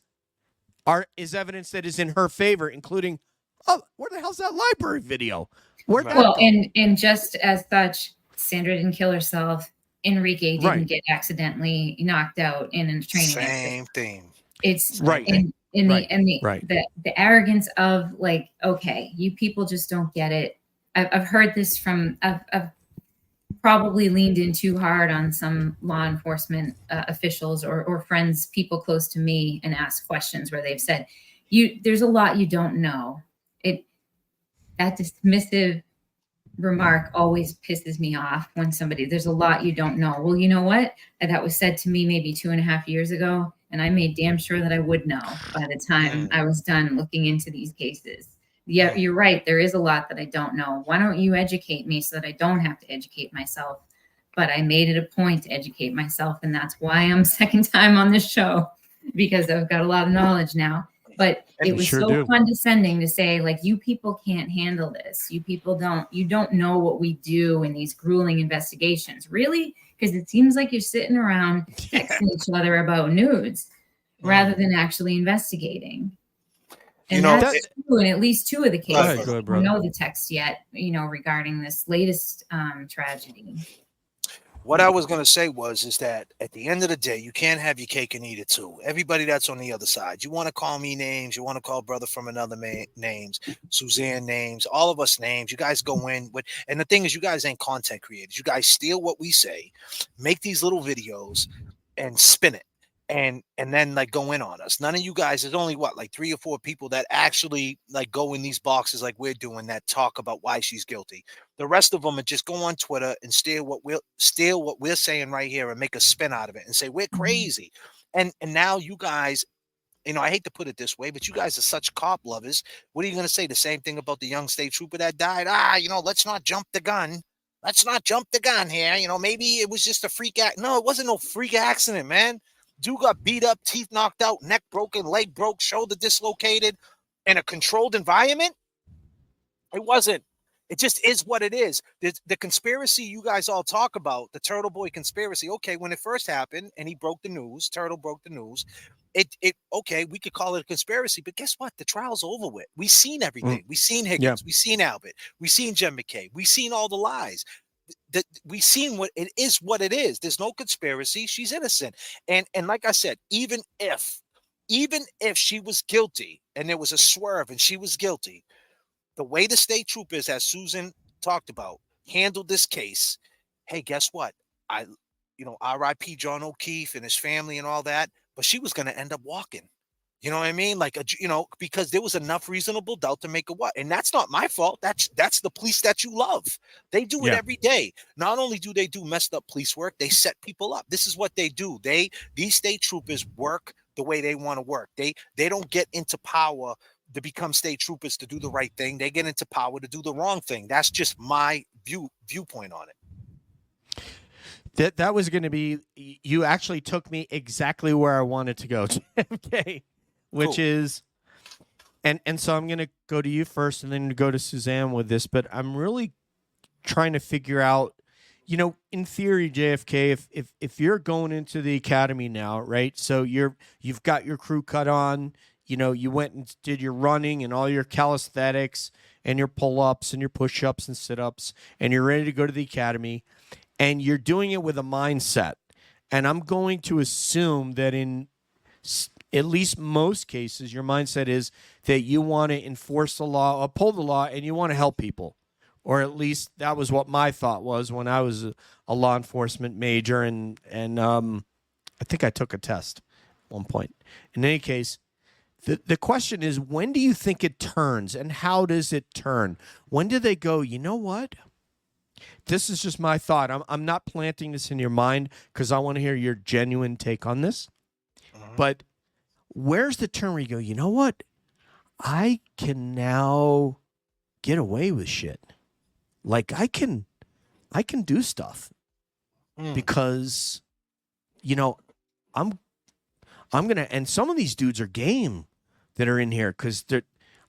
is evidence that is in her favor, including, oh, where the hell's that library video? And just as such, Sandra didn't kill herself. Enrique didn't get accidentally knocked out in a training. Same thing. It's right. The arrogance of like, okay, you people just don't get it. I've heard this from. I've probably leaned in too hard on some law enforcement officials or friends, people close to me, and asked questions where they've said, there's a lot you don't know. That dismissive remark always pisses me off when there's a lot you don't know. Well, you know what? That was said to me maybe 2.5 years ago, and I made damn sure that I would know by the time I was done looking into these cases. Yeah, you're right. There is a lot that I don't know. Why don't you educate me so that I don't have to educate myself? But I made it a point to educate myself, and that's why I'm second time on this show, because I've got a lot of knowledge now. But it was condescending to say, like, you people can't handle this. You people don't know what we do in these grueling investigations. Really? Because it seems like you're sitting around texting each other about nudes rather than actually investigating. And that's true in at least 2 of the cases. I don't know the text yet, regarding this latest tragedy. What I was going to say is that at the end of the day, you can't have your cake and eat it too. Everybody that's on the other side, you want to call me names, you want to call brother from another names, Susanne names, all of us names. You guys go in with, and the thing is, you guys ain't content creators. You guys steal what we say, make these little videos, and spin it. And then like go in on us. None of you guys, there's only like 3 or 4 people that actually like go in these boxes like we're doing that talk about why she's guilty. The rest of them are just go on Twitter and steal what we're saying right here and make a spin out of it and say we're crazy. And now you guys, I hate to put it this way, but you guys are such cop lovers. What are you going to say? The same thing about the young state trooper that died? Let's not jump the gun. Let's not jump the gun here. Maybe it was just a freak act. No, it wasn't no freak accident, man. Dude got beat up, teeth knocked out, neck broken, leg broke, shoulder dislocated in a controlled environment. It wasn't. It just is what it is. The conspiracy you guys all talk about, the Turtle Boy conspiracy. Okay, when it first happened and he broke the news, Turtle broke the news. Okay, we could call it a conspiracy, but guess what? The trial's over with. We've seen everything. We've seen Higgins. We've seen Albert. We've seen J.F.K. We've seen all the lies. We've seen what it is. There's no conspiracy. She's innocent. And like I said, even if she was guilty and there was a swerve and she was guilty, the way the state troopers, as Susan talked about, handled this case, hey, guess what? R.I.P. John O'Keefe and his family and all that, but she was going to end up walking. You know what I mean? Like, because there was enough reasonable doubt to make a what? And that's not my fault. That's the police that you love. They do it every day. Not only do they do messed up police work, they set people up. This is what they do. These state troopers work the way they want to work. They don't get into power to become state troopers to do the right thing. They get into power to do the wrong thing. That's just my viewpoint on it. That was going to be, you actually took me exactly where I wanted to go. J.F.K. Which is, and so I'm going to go to you first and then go to Susanne with this, but I'm really trying to figure out, in theory, J.F.K., if you're going into the academy now, right? So you've got your crew cut on, you went and did your running and all your calisthenics and your pull-ups and your push-ups and sit-ups, and you're ready to go to the academy, and you're doing it with a mindset. And I'm going to assume that in at least most cases, your mindset is that you want to enforce the law, uphold the law, and you want to help people. or at least that was what my thought was when I was a law enforcement major, and I think I took a test at one point. In any case, the question is, when do you think it turns, and how does it turn? When do they go, you know what? This is just my thought. I'm not planting this in your mind because I want to hear your genuine take on this. But where's the turn where you go, you know what? I can now get away with shit. Like I can do stuff because, I'm going to, and some of these dudes are game that are in here because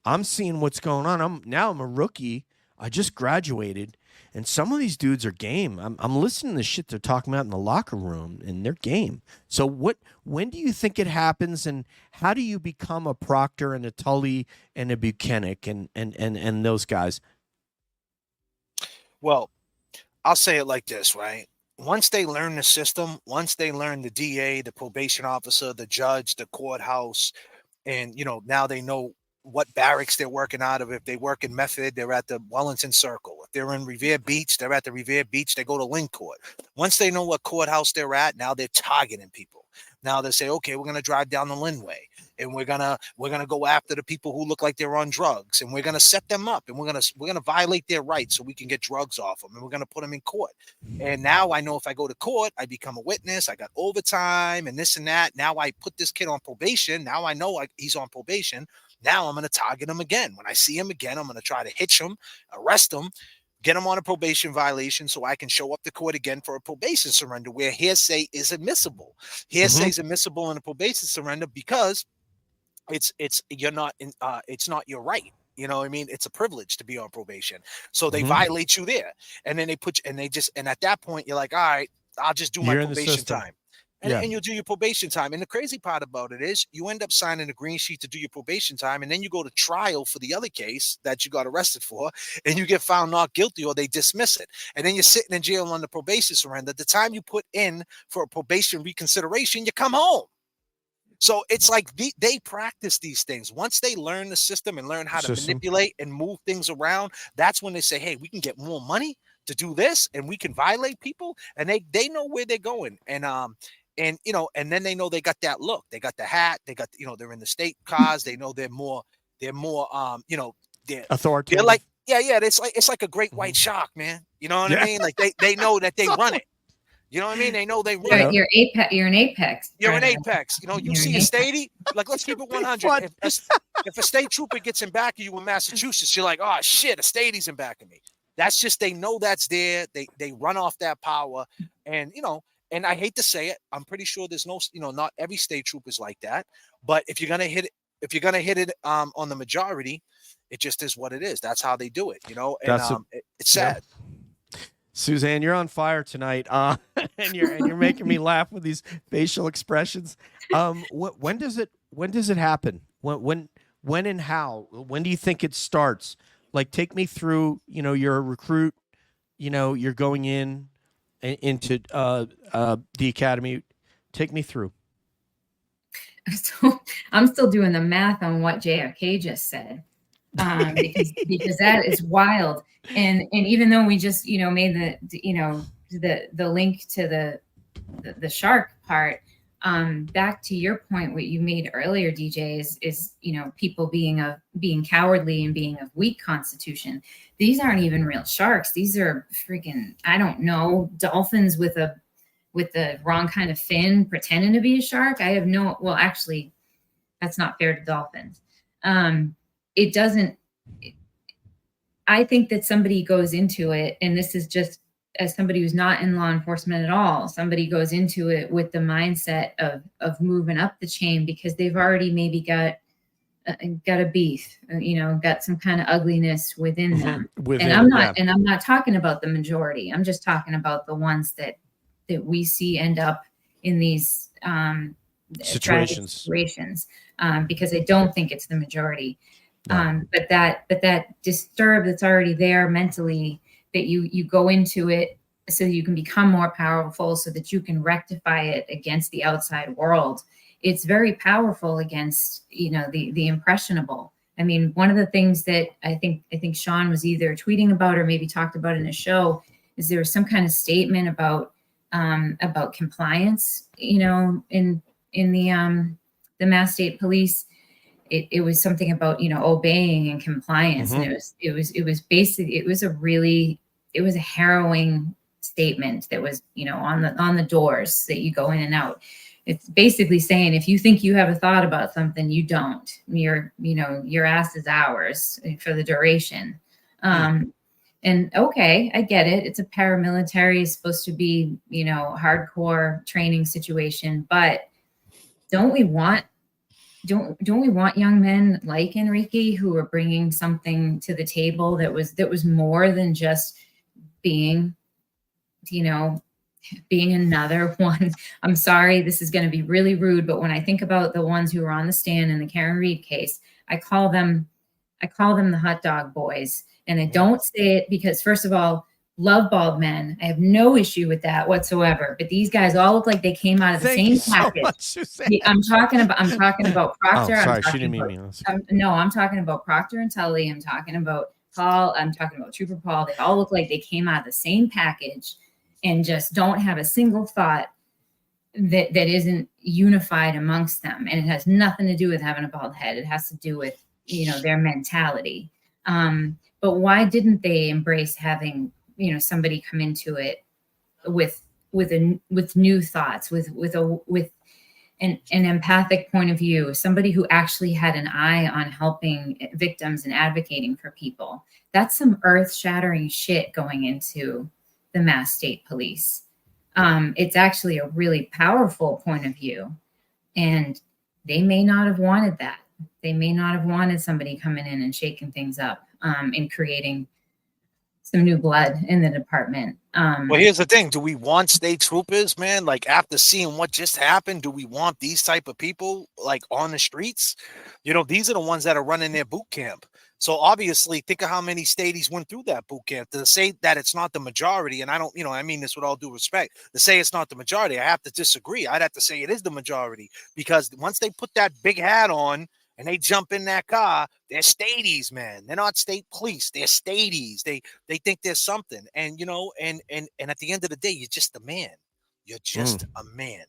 I'm seeing what's going on. I'm a rookie. I just graduated, and some of these dudes are game. I'm listening to the shit they're talking about in the locker room, and they're game. So when do you think it happens, and how do you become a Proctor and a Tully and a Buchanan and those guys? Well, I'll say it like this, right? Once they learn the system, once they learn the DA, the probation officer, the judge, the courthouse, and now they know what barracks they're working out of. If they work in Method, they're at the Wellington Circle. If they're in Revere Beach, they're at the Revere Beach. They go to Lynn Court. Once they know what courthouse they're at, now they're targeting people. Now they say, okay, we're going to drive down the Linway, and we're gonna go after the people who look like they're on drugs, and we're going to set them up, and we're going to violate their rights so we can get drugs off them, and we're going to put them in court. And now I know if I go to court, I become a witness. I got overtime and this and that. Now I put this kid on probation. Now I know he's on probation. Now I'm going to target him again. When I see him again, I'm going to try to hitch him, arrest him, get him on a probation violation so I can show up to court again for a probation surrender where hearsay is admissible. Hearsay is admissible in a probation surrender because it's not your right. You know what I mean? It's a privilege to be on probation. So they violate you there. And then and at that point, you're like, all right, I'll just do my probation time. And you'll do your probation time. And the crazy part about it is you end up signing a green sheet to do your probation time, and then you go to trial for the other case that you got arrested for, and you get found not guilty or they dismiss it. And then you're sitting in jail on the probation surrender. The time you put in for a probation reconsideration, you come home. So it's like they practice these things. Once they learn the system and learn how to manipulate and move things around, that's when they say, hey, we can get more money to do this, and we can violate people. And they know where they're going. And then they know they got that look. They got the hat. They got, they're in the state cars. They know they're more, they're authoritative. They're like, it's like a great white shark, man. You know what I mean? Like they know that they run it. You know what I mean? They know they run it. You're an apex. You're an apex. You see a statey, like, let's keep it 100. If a state trooper gets in back of you in Massachusetts, you're like, oh shit, a statey's in back of me. That's just, they know that's there. They run off that power. And, and I hate to say it, I'm pretty sure there's no, not every state trooper is like that. But if you're gonna hit it, on the majority, it just is what it is. That's how they do it, And it's sad. Suzanne, you're on fire tonight, and you're making me laugh with these facial expressions. When does it happen? When and how? When do you think it starts? Like, take me through. You're a recruit. You're going into the academy. Take me through. So I'm still doing the math on what J.F.K just said, because that is wild. And even though we just made the link to the shark part, back to your point, what you made earlier, DJ, is people being cowardly and being of weak constitution. These aren't even real sharks. These are freaking, I don't know, dolphins with the wrong kind of fin pretending to be a shark. Actually, that's not fair to dolphins. I think that somebody goes into it, and this is just as somebody who's not in law enforcement at all, somebody goes into it with the mindset of moving up the chain because they've already maybe got a beef, got some kind of ugliness within them. I'm not talking about the majority. I'm just talking about the ones that we see end up in these situations, because I don't think it's the majority. No. But that disturb that's already there mentally, that you go into it so that you can become more powerful, so that you can rectify it against the outside world. It's very powerful against, the impressionable. I mean, one of the things that I think Sean was either tweeting about or maybe talked about in a show is there was some kind of statement about compliance, in the Mass State Police. It was something about, obeying and compliance. Mhm. And it was basically, it was a harrowing statement that was, on the doors that you go in and out. It's basically saying, if you think you have a thought about something, you don't. Your ass is ours for the duration. And okay, I get it. It's a paramilitary, it's supposed to be, hardcore training situation, but don't we want young men like Enrique who are bringing something to the table that was more than just being another one? I'm sorry, this is going to be really rude, but when I think about the ones who were on the stand in the Karen Read case, I call them the hot dog boys. And I don't say it because, first of all, love bald men. I have no issue with that whatsoever. But these guys all look like they came out of the same package. Much, Susanne. I'm talking about Proctor. Oh, sorry, I'm she talking didn't mean about, me. no, I'm talking about Proctor and Tully. I'm talking about Paul. I'm talking about Trooper Paul. They all look like they came out of the same package and just don't have a single thought that isn't unified amongst them. And it has nothing to do with having a bald head. It has to do with, their mentality. But why didn't they embrace having, somebody come into it with new thoughts, with an empathic point of view, somebody who actually had an eye on helping victims and advocating for people? That's some earth-shattering shit going into the Mass State Police. It's actually a really powerful point of view, and they may not have wanted that. They may not have wanted somebody coming in and shaking things up, and creating some new blood in the department. Well, here's the thing. Do we want state troopers, man? Like, after seeing what just happened, do we want these type of people like on the streets? These are the ones that are running their boot camp. So obviously, think of how many states went through that boot camp. To say that it's not the majority, and I don't, I mean this with all due respect, to say it's not the majority, I have to disagree. I'd have to say it is the majority, because once they put that big hat on and they jump in that car, they're stadies, man. They're not state police. They're stadies. They think there's something. And, and at the end of the day, you're just a man. You're just a man.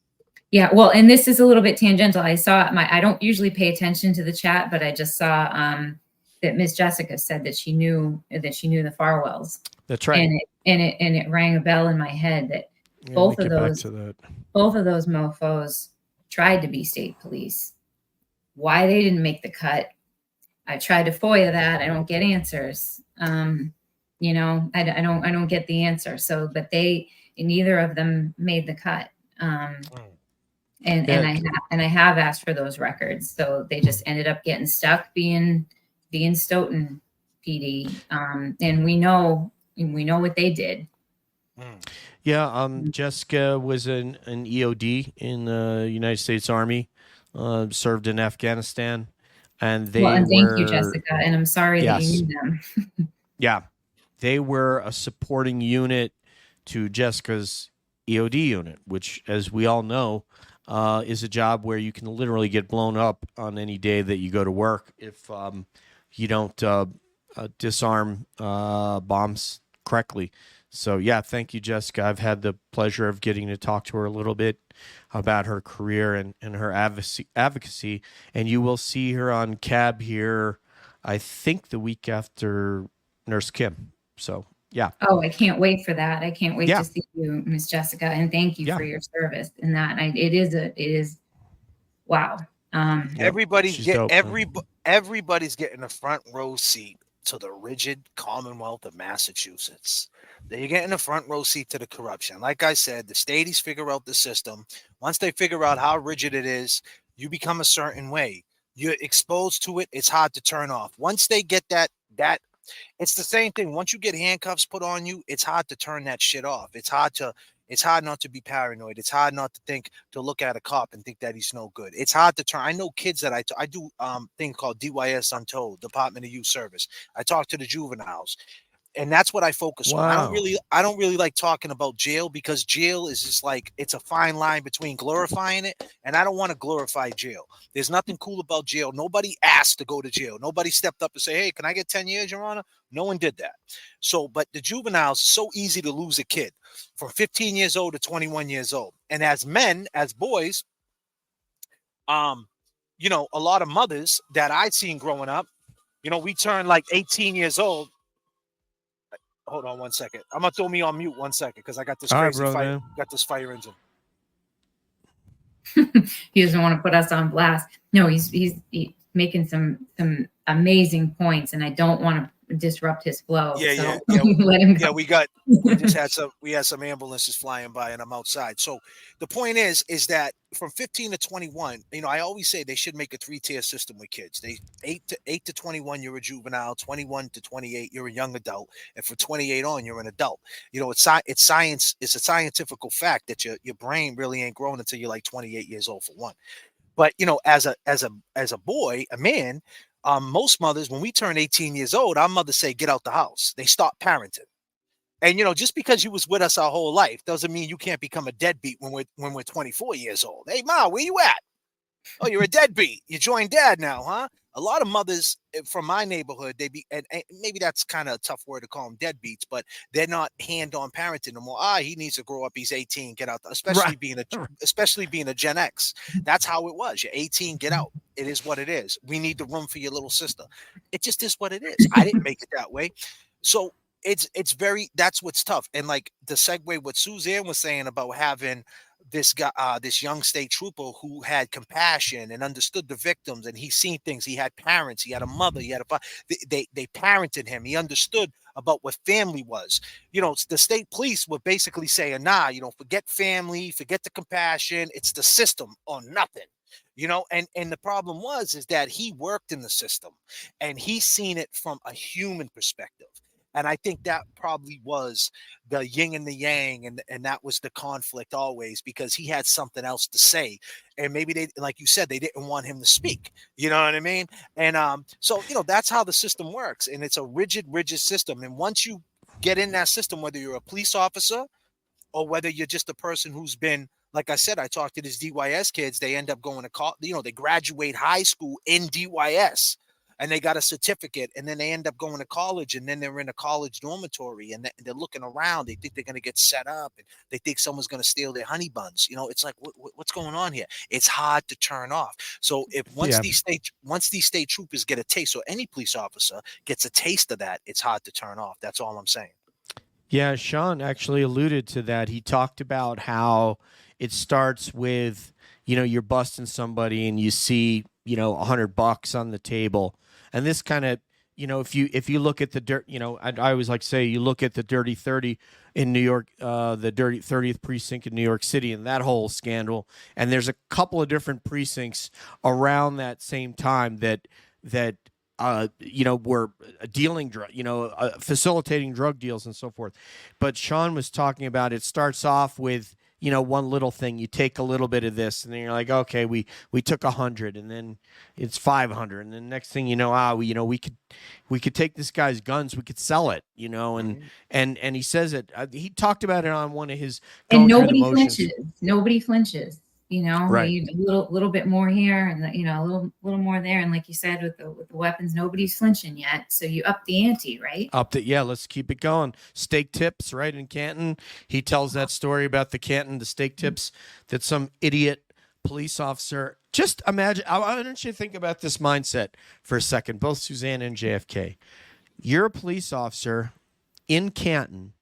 Yeah, well, and this is a little bit tangential. I don't usually pay attention to the chat, but I just saw that Miss Jessica said that she knew the Farwells. That's right. And it rang a bell in my head that both of those mofos tried to be state police. Why they didn't make the cut, I tried to FOIA that. I don't get answers. I don't get the answer. So, but neither of them made the cut. And I have asked for those records. So they just ended up getting stuck being Stoughton PD. And we know what they did. Yeah. Jessica was an EOD in the United States Army. Served in Afghanistan, and thank you, Jessica. And I'm sorry that you knew them. Yeah, they were a supporting unit to Jessica's EOD unit, which, as we all know, is a job where you can literally get blown up on any day that you go to work if you don't disarm bombs correctly. So, yeah, thank you, Jessica. I've had the pleasure of getting to talk to her a little bit about her career and her advocacy. And you will see her on CAB here, I think, the week after Nurse Kim. So, yeah. Oh, I can't wait for that. I can't wait to see you, Miss Jessica. And thank you for your service in that. It is wow. Everybody's getting a front row seat to the rigid Commonwealth of Massachusetts. They're getting a front row seat to the corruption. Like I said, the states figure out the system. Once they figure out how rigid it is, you become a certain way. You're exposed to it. It's hard to turn off. Once they get that it's the same thing. Once you get handcuffs put on you, it's hard to turn that shit off. It's hard not to be paranoid. It's hard not to look at a cop and think that he's no good. It's hard to turn. I know kids that I do thing called DYS Untold, Department of Youth Service. I talk to the juveniles. And that's what I focus on. Wow. I don't really like talking about jail, because jail is just like, it's a fine line between glorifying it, and I don't want to glorify jail. There's nothing cool about jail. Nobody asked to go to jail. Nobody stepped up and say, "Hey, can I get 10 years, Your Honor?" No one did that. So, but the juveniles, it's so easy to lose a kid from 15 years old to 21 years old. And as men, as boys, you know, a lot of mothers that I'd seen growing up, you know, we turn like 18 years old. Hold on 1 second. I'm gonna throw me on mute 1 second, because I got this All right, crazy bro, fire. man. Got this fire engine. He doesn't want to put us on blast. No, he's making some amazing points, and I don't want to disrupt his flow. Yeah. Let him go. Yeah, we had some ambulances flying by, and I'm outside. So the point is that from 15 to 21, you know, I always say they should make a 3-tier system with kids. They 8 to 21, you're a juvenile. 21 to 28, you're a young adult, and from 28 on, you're an adult. You know, it's science. It's a scientific fact that your brain really ain't grown until you're like 28 years old, for one. But you know, as a boy, a man, most mothers, when we turn 18 years old, our mothers say, "Get out the house." They stop parenting. And you know, just because you was with us our whole life doesn't mean you can't become a deadbeat when we're 24 years old. Hey, Ma, where you at? Oh, you're a deadbeat. You joined Dad now, huh? A lot of mothers from my neighborhood, they be, and maybe that's kind of a tough word to call them deadbeats, but they're not hand-on parenting no more. He needs to grow up. He's 18, get out. Especially being a Gen X. That's how it was. You're 18, get out. It is what it is. We need the room for your little sister. It just is what it is. I didn't make it that way. So it's very, that's what's tough. And like the segue what Suzanne was saying about having this guy, this young state trooper who had compassion and understood the victims, and he seen things. He had parents, he had a mother, he had a they parented him. He understood about what family was. You know, the state police were basically saying, "Nah, you know, forget family, forget the compassion. It's the system or nothing." You know, and the problem is that he worked in the system, and he's seen it from a human perspective. And I think that probably was the yin and the yang, and that was the conflict always, because he had something else to say. And maybe they, like you said, they didn't want him to speak. You know what I mean? And so, you know, that's how the system works. And it's a rigid system. And once you get in that system, whether you're a police officer or whether you're just a person who's been, like I said, I talked to these DYS kids, they end up going to college, you know, they graduate high school in DYS. And they got a certificate, and then they end up going to college, and then they're in a college dormitory, and they're looking around. They think they're going to get set up, and they think someone's going to steal their honey buns. You know, it's like, what's going on here? It's hard to turn off. So if once these state troopers get a taste, or any police officer gets a taste of that, it's hard to turn off. That's all I'm saying. Yeah, Sean actually alluded to that. He talked about how it starts with, you know, you're busting somebody and you see, you know, $100 on the table. And this kind of, you know, if you look at the dirt, you know, I always like to say, you look at the Dirty 30 in New York, the Dirty 30th precinct in New York City, and that whole scandal. And there's a couple of different precincts around that same time that you know, were dealing drug, you know, facilitating drug deals and so forth. But Sean was talking about, it starts off with, you know, one little thing. You take a little bit of this, and then you're like, okay, we took 100, and then it's 500, and then next thing you know, we could take this guy's guns, we could sell it, you know, and he says it. He talked about it on one of his. And nobody flinches. Nobody flinches. You know, right. You do a little bit more here, and you know, a little more there, and like you said, with the weapons, nobody's flinching yet. So you up the ante, right? Let's keep it going. Steak tips, right, in Canton. He tells that story about the steak tips that some idiot police officer. Just imagine. I want you to think about this mindset for a second. Both Susanne and J.F.K. You're a police officer in Canton,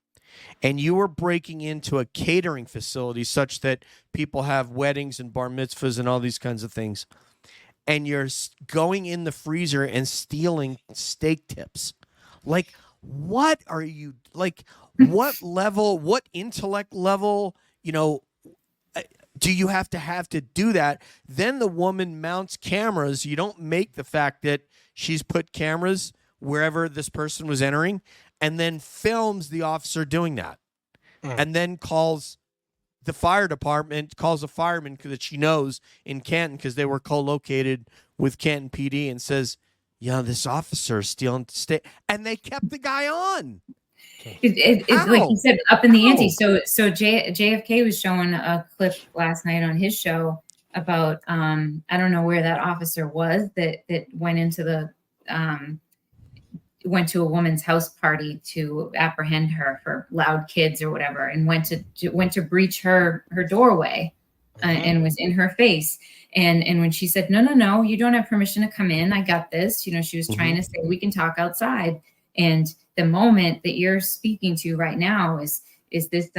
and you were breaking into a catering facility such that people have weddings and bar mitzvahs and all these kinds of things, and you're going in the freezer and stealing steak tips. Like, what are you, like, what level, what intellect level, you know, do you have to do that? Then the woman mounts cameras. You don't make the fact that she's put cameras wherever this person was entering, and then films the officer doing that, and then calls the fire department, calls a fireman that she knows in Canton because they were co-located with Canton PD, and says, this officer is stealing state, and they kept the guy on. It's like you said, up in the How? ante. So JFK was showing a clip last night on his show about I don't know where that officer was that went into the went to a woman's house party to apprehend her for loud kids or whatever, and went to breach her doorway and was in her face. And when she said, no, you don't have permission to come in, I got this, she was trying to say, we can talk outside. And the moment that you're speaking to right now is this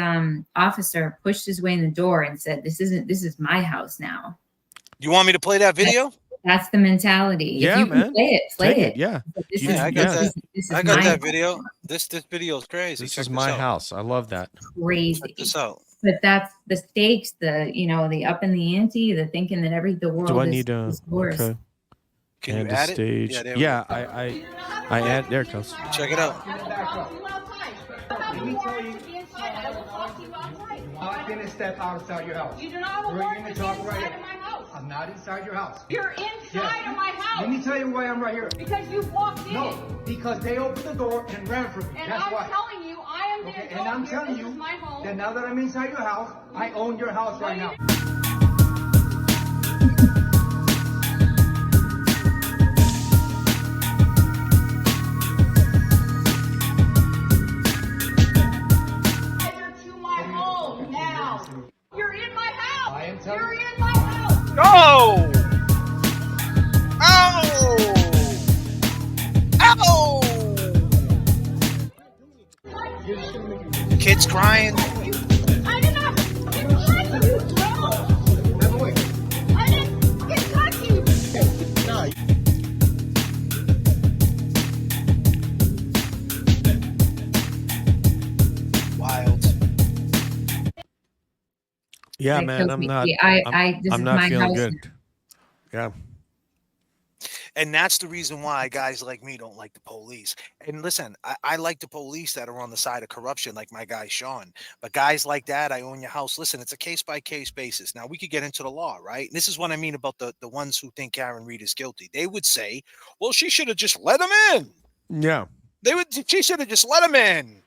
officer pushed his way in the door and said, this is my house now. You want me to play that video? That's the mentality. Yeah, if you man. can play it. Yeah. I got that video. This video is crazy. This is my house. I love that. Crazy. Check this out. But that's the stakes, the up in the ante, the thinking that the world Do I is need to? yours. Okay. Can And you add stage. it? Yeah, I add. There it goes. Check it out. I'm going to step outside your house. You do not have a We're warrant gonna to be talk inside right of here. my house. I'm not inside your house. You're inside of my house. Let me tell you why I'm right here. Because you walked in. No, because they opened the door and ran from me. And That's I'm why. telling you, I am the Okay, adult and I'm here. telling This you is my home. that now that I'm inside your house, I own your house right now. Enter to my home now. You're in my house. I am telling You're you. in my house. Oh! Oh! Oh! Kids crying. I did not touch you, bro. I didn't touch you. Wild. Yeah, Like, man. so I'm not. this I'm is not my feeling house. good. Yeah. And that's the reason why guys like me don't like the police. And listen, I like the police that are on the side of corruption, like my guy Sean. But guys like that, I own your house. Listen, it's a case-by-case basis. Now, we could get into the law, right? And this is what I mean about the ones who think Karen Read is guilty. They would say, well, she should have just let him in. Yeah. She should have just let him in.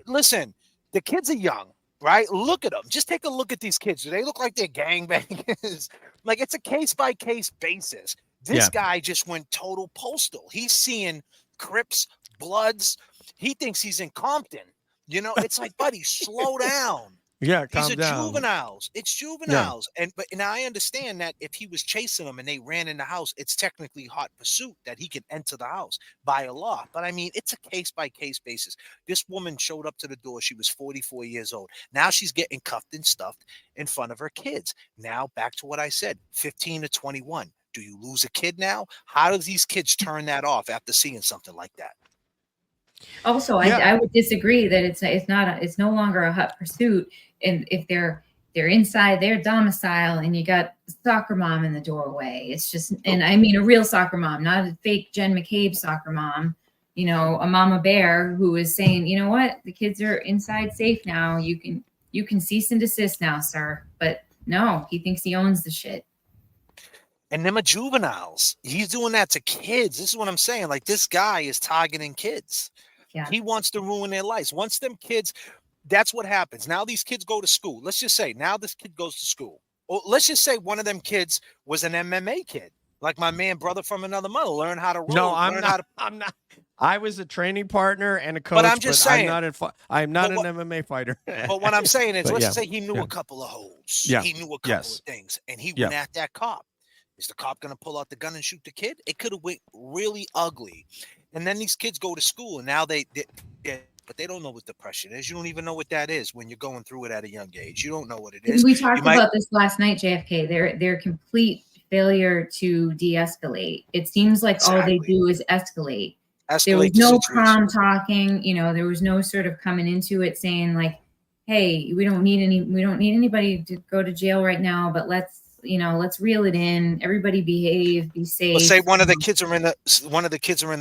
Listen, the kids are young, right? Look at them. Just take a look at these kids. Do they look like they're gangbangers? Like, it's a case-by-case basis. This guy just went total postal. He's seeing Crips, Bloods. He thinks he's in Compton. It's like, buddy, slow down. Yeah, These calm are down. juveniles. It's juveniles. But I understand that if he was chasing them and they ran in the house, it's technically hot pursuit that he can enter the house by a law. But I mean, it's a case-by-case basis. This woman showed up to the door. She was 44 years old. Now she's getting cuffed and stuffed in front of her kids. Now back to what I said, 15 to 21. Do you lose a kid now? How do these kids turn that off after seeing something like that? Also, I would disagree that it's no longer a hot pursuit. And if they're inside their domicile and you got the soccer mom in the doorway, it's just, and I mean a real soccer mom, not a fake Jen McCabe soccer mom, a mama bear who is saying, you know what, the kids are inside safe now. You can cease and desist now, sir. But no, he thinks he owns the shit. And them are juveniles. He's doing that to kids. This is what I'm saying. Like, this guy is targeting kids. Yeah. He wants to ruin their lives. Once them kids, that's what happens. Now these kids go to school. Let's just say now this kid goes to school. Or let's just say one of them kids was an MMA kid, like my man, brother from another mother, learn how to roll. No, I'm not. I was a training partner and a coach, but I'm just saying, I'm not an MMA fighter. But what I'm saying is, let's say he knew Yeah. a couple of holes. Yeah. He knew a couple of things, and he went at that cop. Is the cop going to pull out the gun and shoot the kid? It could have went really ugly. And then these kids go to school, and now but they don't know what depression is. You don't even know what that is when you're going through it at a young age. You don't know what it is. We talked about this last night, JFK. Their complete failure to de-escalate. It seems like all they do is escalate. There was no calm talking. There was no sort of coming into it saying like, "Hey, we don't need anybody to go to jail right now, but let's let's reel it in. Everybody behave, be safe. Let's say one of the kids are in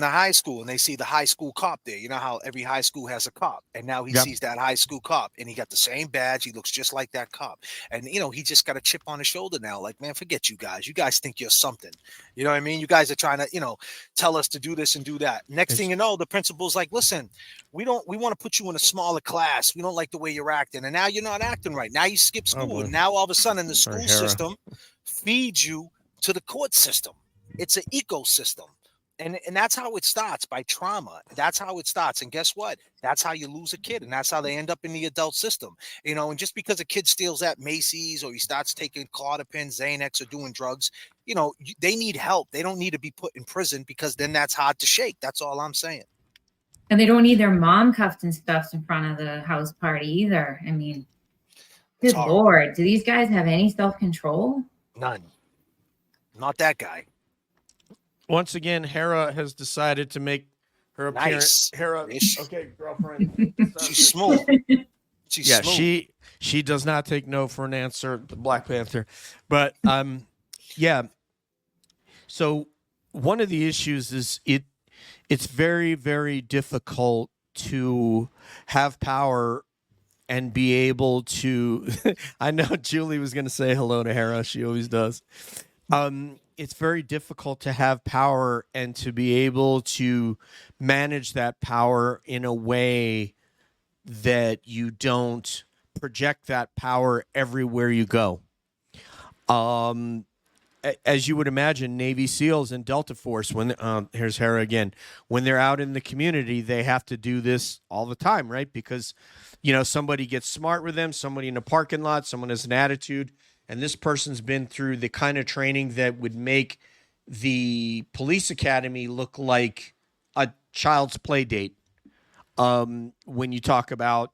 the high school and they see the high school cop there. You know how every high school has a cop, and now he sees that high school cop and he got the same badge. He looks just like that cop, and he just got a chip on his shoulder now. Like, man, forget you guys. You guys think you're something. You know what I mean? You guys are trying to tell us to do this and do that. Next thing you know, the principal's like, listen, we want to put you in a smaller class. We don't like the way you're acting, and now you're not acting right. Now you skip school, and now all of a sudden the school system feeds you to the court system. It's an ecosystem. And that's how it starts, by trauma. That's how it starts. And guess what? That's how you lose a kid. And that's how they end up in the adult system. And just because a kid steals at Macy's or he starts taking Clozapine, Xanax, or doing drugs, they need help. They don't need to be put in prison, because then that's hard to shake. That's all I'm saying. And they don't need their mom cuffed and stuffed in front of the house party either. I mean, good Lord, do these guys have any self-control? None. Not that guy. Once again, Hera has decided to make her appearance. Nice. Hera, okay, girlfriend. She's smooth. She's smooth. She does not take no for an answer, the Black Panther. But yeah. So one of the issues is it's very, very difficult to have power and be able to I know Julie was going to say hello to Hera. She always does. It's very difficult to have power and to be able to manage that power in a way that you don't project that power everywhere you go. As you would imagine, Navy SEALs and Delta Force, when here's Hera again, when they're out in the community, they have to do this all the time, right? Because, somebody gets smart with them, somebody in a parking lot, someone has an attitude, and this person's been through the kind of training that would make the police academy look like a child's play date. When you talk about,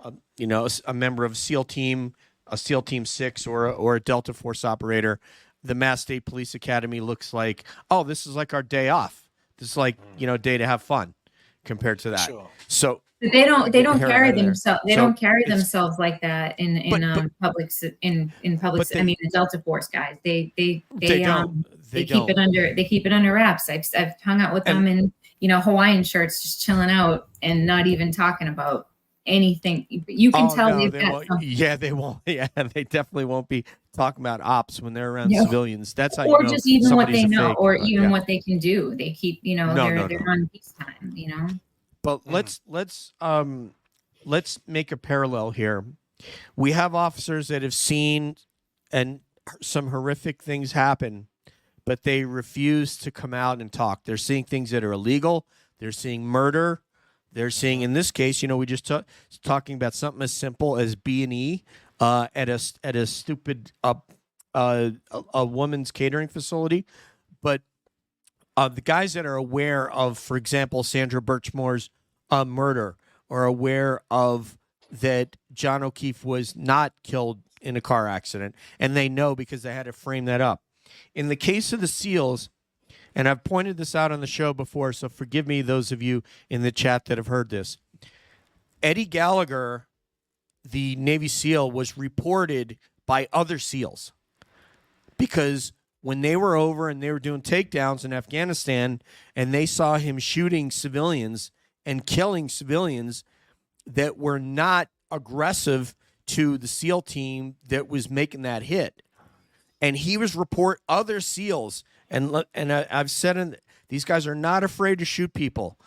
a member of SEAL Team, a SEAL Team 6 or a Delta Force operator, the Mass State Police Academy looks like, oh, this is like our day off. This is like, a day to have fun compared to that. Sure. So they don't carry themselves. They don't carry themselves like that in public. I mean, the Delta Force guys, they keep it under wraps. I've hung out with them in Hawaiian shirts, just chilling out and not even talking about anything. You can tell they've got something. Yeah, they won't. Yeah, they definitely won't be talking about ops when they're around civilians. That's how or you know just even what they know, fake, or even what they can do. They keep, they're on peacetime. But let's make a parallel here. We have officers that have seen and some horrific things happen, but they refuse to come out and talk. They're seeing things that are illegal. They're seeing murder. They're seeing, in this case, we just talking about something as simple as B&E at a stupid a woman's catering facility. But the guys that are aware of, for example, Sandra Birchmore's murder, or aware of that John O'Keefe was not killed in a car accident, and they know because they had to frame that up. In the case of the SEALs, and I've pointed this out on the show before, so forgive me, those of you in the chat that have heard this. Eddie Gallagher, the Navy SEAL, was reported by other SEALs because when they were over and they were doing takedowns in Afghanistan and they saw him shooting civilians and killing civilians that were not aggressive to the SEAL team that was making that hit. And he was report other SEALs. And I've said these guys are not afraid to shoot people.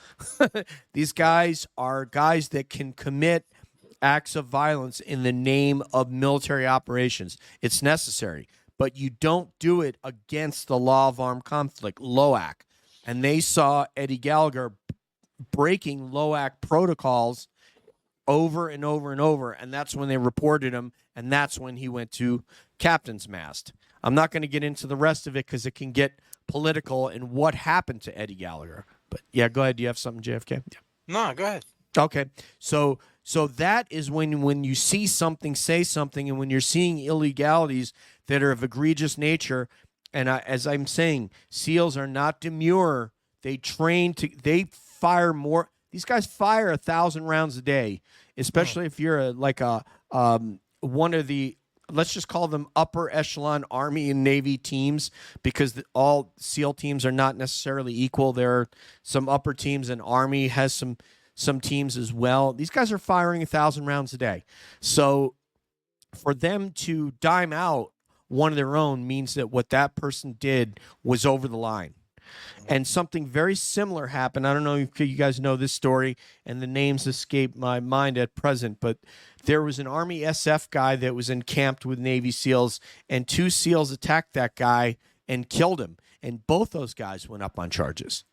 These guys are guys that can commit acts of violence in the name of military operations. It's necessary. But you don't do it against the law of armed conflict, LOAC. And they saw Eddie Gallagher breaking LOAC protocols over and over and over. And that's when they reported him. And that's when he went to captain's mast. I'm not going to get into the rest of it because it can get political and what happened to Eddie Gallagher. But yeah, go ahead. Do you have something, J.F.K? Yeah. No, go ahead. Okay. So that is when you see something, say something, and when you're seeing illegalities that are of egregious nature, and as I'm saying, SEALs are not demure. They they fire more. These guys fire 1,000 rounds a day, especially if you're one of the let's just call them upper echelon Army and Navy teams, because all SEAL teams are not necessarily equal. There are some upper teams, and Army has some teams as well. These guys are firing 1,000 rounds a day. So for them to dime out one of their own means that what that person did was over the line. And something very similar happened. I don't know if you guys know this story, and the names escape my mind at present, but there was an Army SF guy that was encamped with Navy SEALs, and 2 SEALs attacked that guy and killed him. And both those guys went up on charges.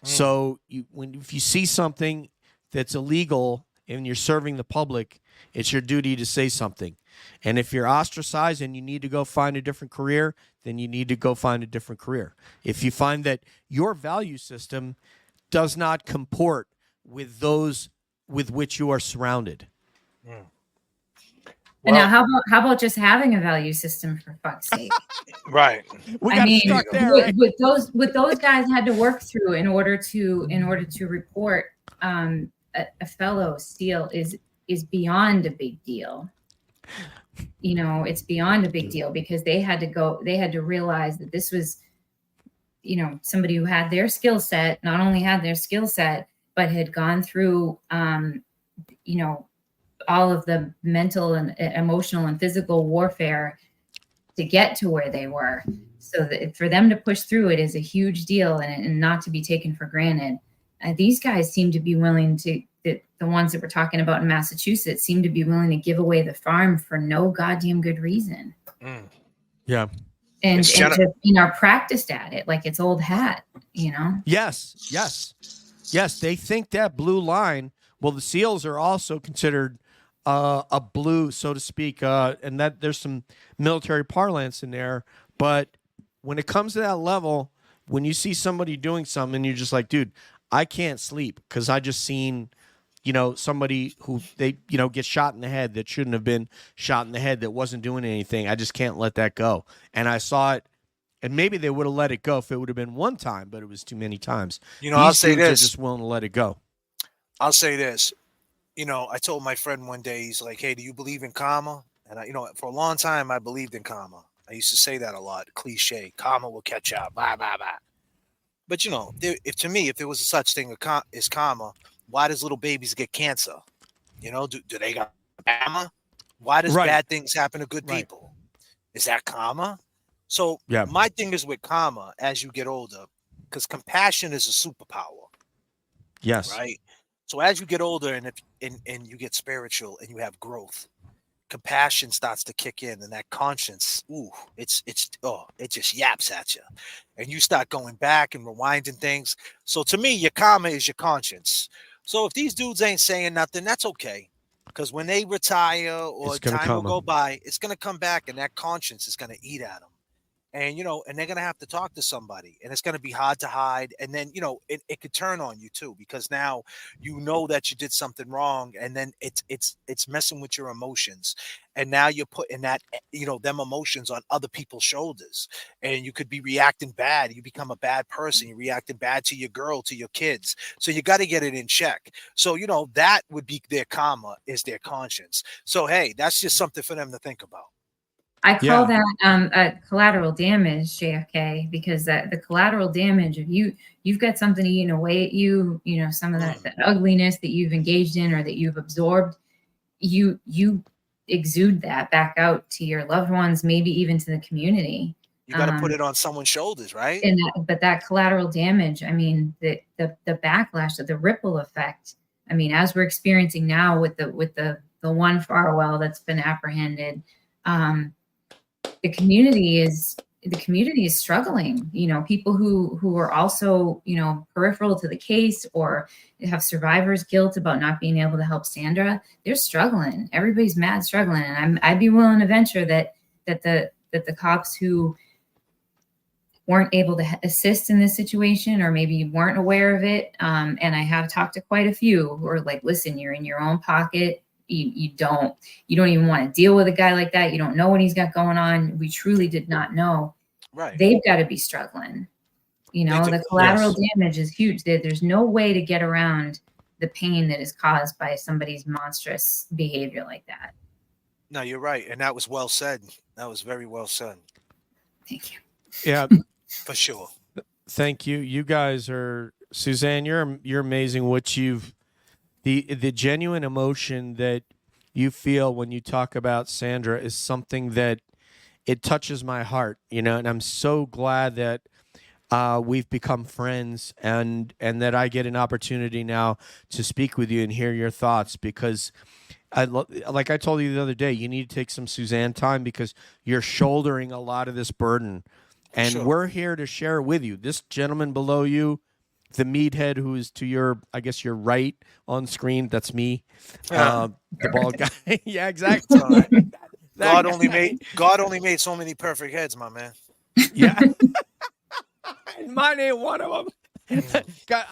So if you see something that's illegal and you're serving the public, it's your duty to say something. And if you're ostracized and you need to go find a different career, then you need to go find a different career. If you find that your value system does not comport with those with which you are surrounded. And now, how about just having a value system, for fuck's sake? Right. We got stuck there. Right? With those guys had to work through in order to report a fellow SEAL is beyond a big deal. You know, it's beyond a big deal, because they had to realize that this was, you know, somebody who had their skill set, not only had their skill set, but had gone through, you know, all of the mental and emotional and physical warfare to get to where they were. So that for them to push through it is a huge deal, and not to be taken for granted. These guys seem to be willing to, the ones that we're talking about in Massachusetts, seem to be willing to give away the farm for no goddamn good reason. Yeah. And to, you know, practiced at it like it's old hat, you know? Yes. They think that blue line, well, the SEALs are also considered a blue, so to speak, and that there's some military parlance in there. But when it comes to that level, when you see somebody doing something, you're just like, dude, I can't sleep because I just seen, you know, somebody who they, you know, get shot in the head that shouldn't have been shot in the head, that wasn't doing anything. I just can't let that go. And I saw it, and maybe they would have let it go if it would have been one time, but it was too many times. You know, I'll say this. They're just willing to let it go. I'll say this. You know, I told my friend one day, he's like, hey, do you believe in karma? And you know, for a long time, I believed in karma. I used to say that a lot, cliche, karma will catch up, blah, blah, blah. But, you know, if there was a such thing as karma, why does little babies get cancer? You know, do they got karma? Why does bad things happen to good people? Is that karma? So my thing is with karma as you get older, because compassion is a superpower. Yes. Right? So as you get older and you get spiritual and you have growth, compassion starts to kick in, and that conscience, it just yaps at you, and you start going back and rewinding things. So to me, your karma is your conscience. So if these dudes ain't saying nothing, that's okay, because when they retire or time will go by, it's gonna come back, and that conscience is gonna eat at them. And, you know, and they're going to have to talk to somebody, and it's going to be hard to hide. And then, you know, it could turn on you too, because now you know that you did something wrong, and then it's messing with your emotions. And now you're putting that, you know, them emotions on other people's shoulders, and you could be reacting bad. You become a bad person. You're reacting bad to your girl, to your kids. So you got to get it in check. So, you know, that would be their karma, is their conscience. So, hey, that's just something for them to think about. I call that collateral damage, J.F.K, because the collateral damage of you've got something eating away at you, you know, some of that ugliness that you've engaged in or that you've absorbed, you exude that back out to your loved ones, maybe even to the community. You got to put it on someone's shoulders, right? And but that collateral damage, I mean, the backlash, the ripple effect. I mean, as we're experiencing now with the one Farwell that's been apprehended. The community is struggling. You know, people who are also, you know, peripheral to the case or have survivor's guilt about not being able to help Sandra. They're struggling. Everybody's mad struggling, and I'd be willing to venture that the cops who weren't able to assist in this situation, or maybe weren't aware of it, and I have talked to quite a few who are like, listen, you're in your own pocket. You don't even want to deal with a guy like that. You don't know what he's got going on. We truly did not know. Right. They've got to be struggling. You know, the collateral damage is huge. There's no way to get around the pain that is caused by somebody's monstrous behavior like that. No, you're right, and that was well said. That was very well said, Thank you. Yeah, for sure. thank you. You guys are Suzanne. You're amazing. What you've the genuine emotion that you feel when you talk about Sandra is something that it touches my heart. And I'm so glad that we've become friends and that I get an opportunity now to speak with you and hear your thoughts because like I told you the other day, you need to take some Suzanne time because you're shouldering a lot of this burden and Sure. we're here to share it with you. This gentleman below you, the meathead who is to your, I guess your right on screen, that's me, the bald guy. Yeah, exactly. All right. That God only made so many perfect heads, my man. Yeah. Mine ain't one of them. God,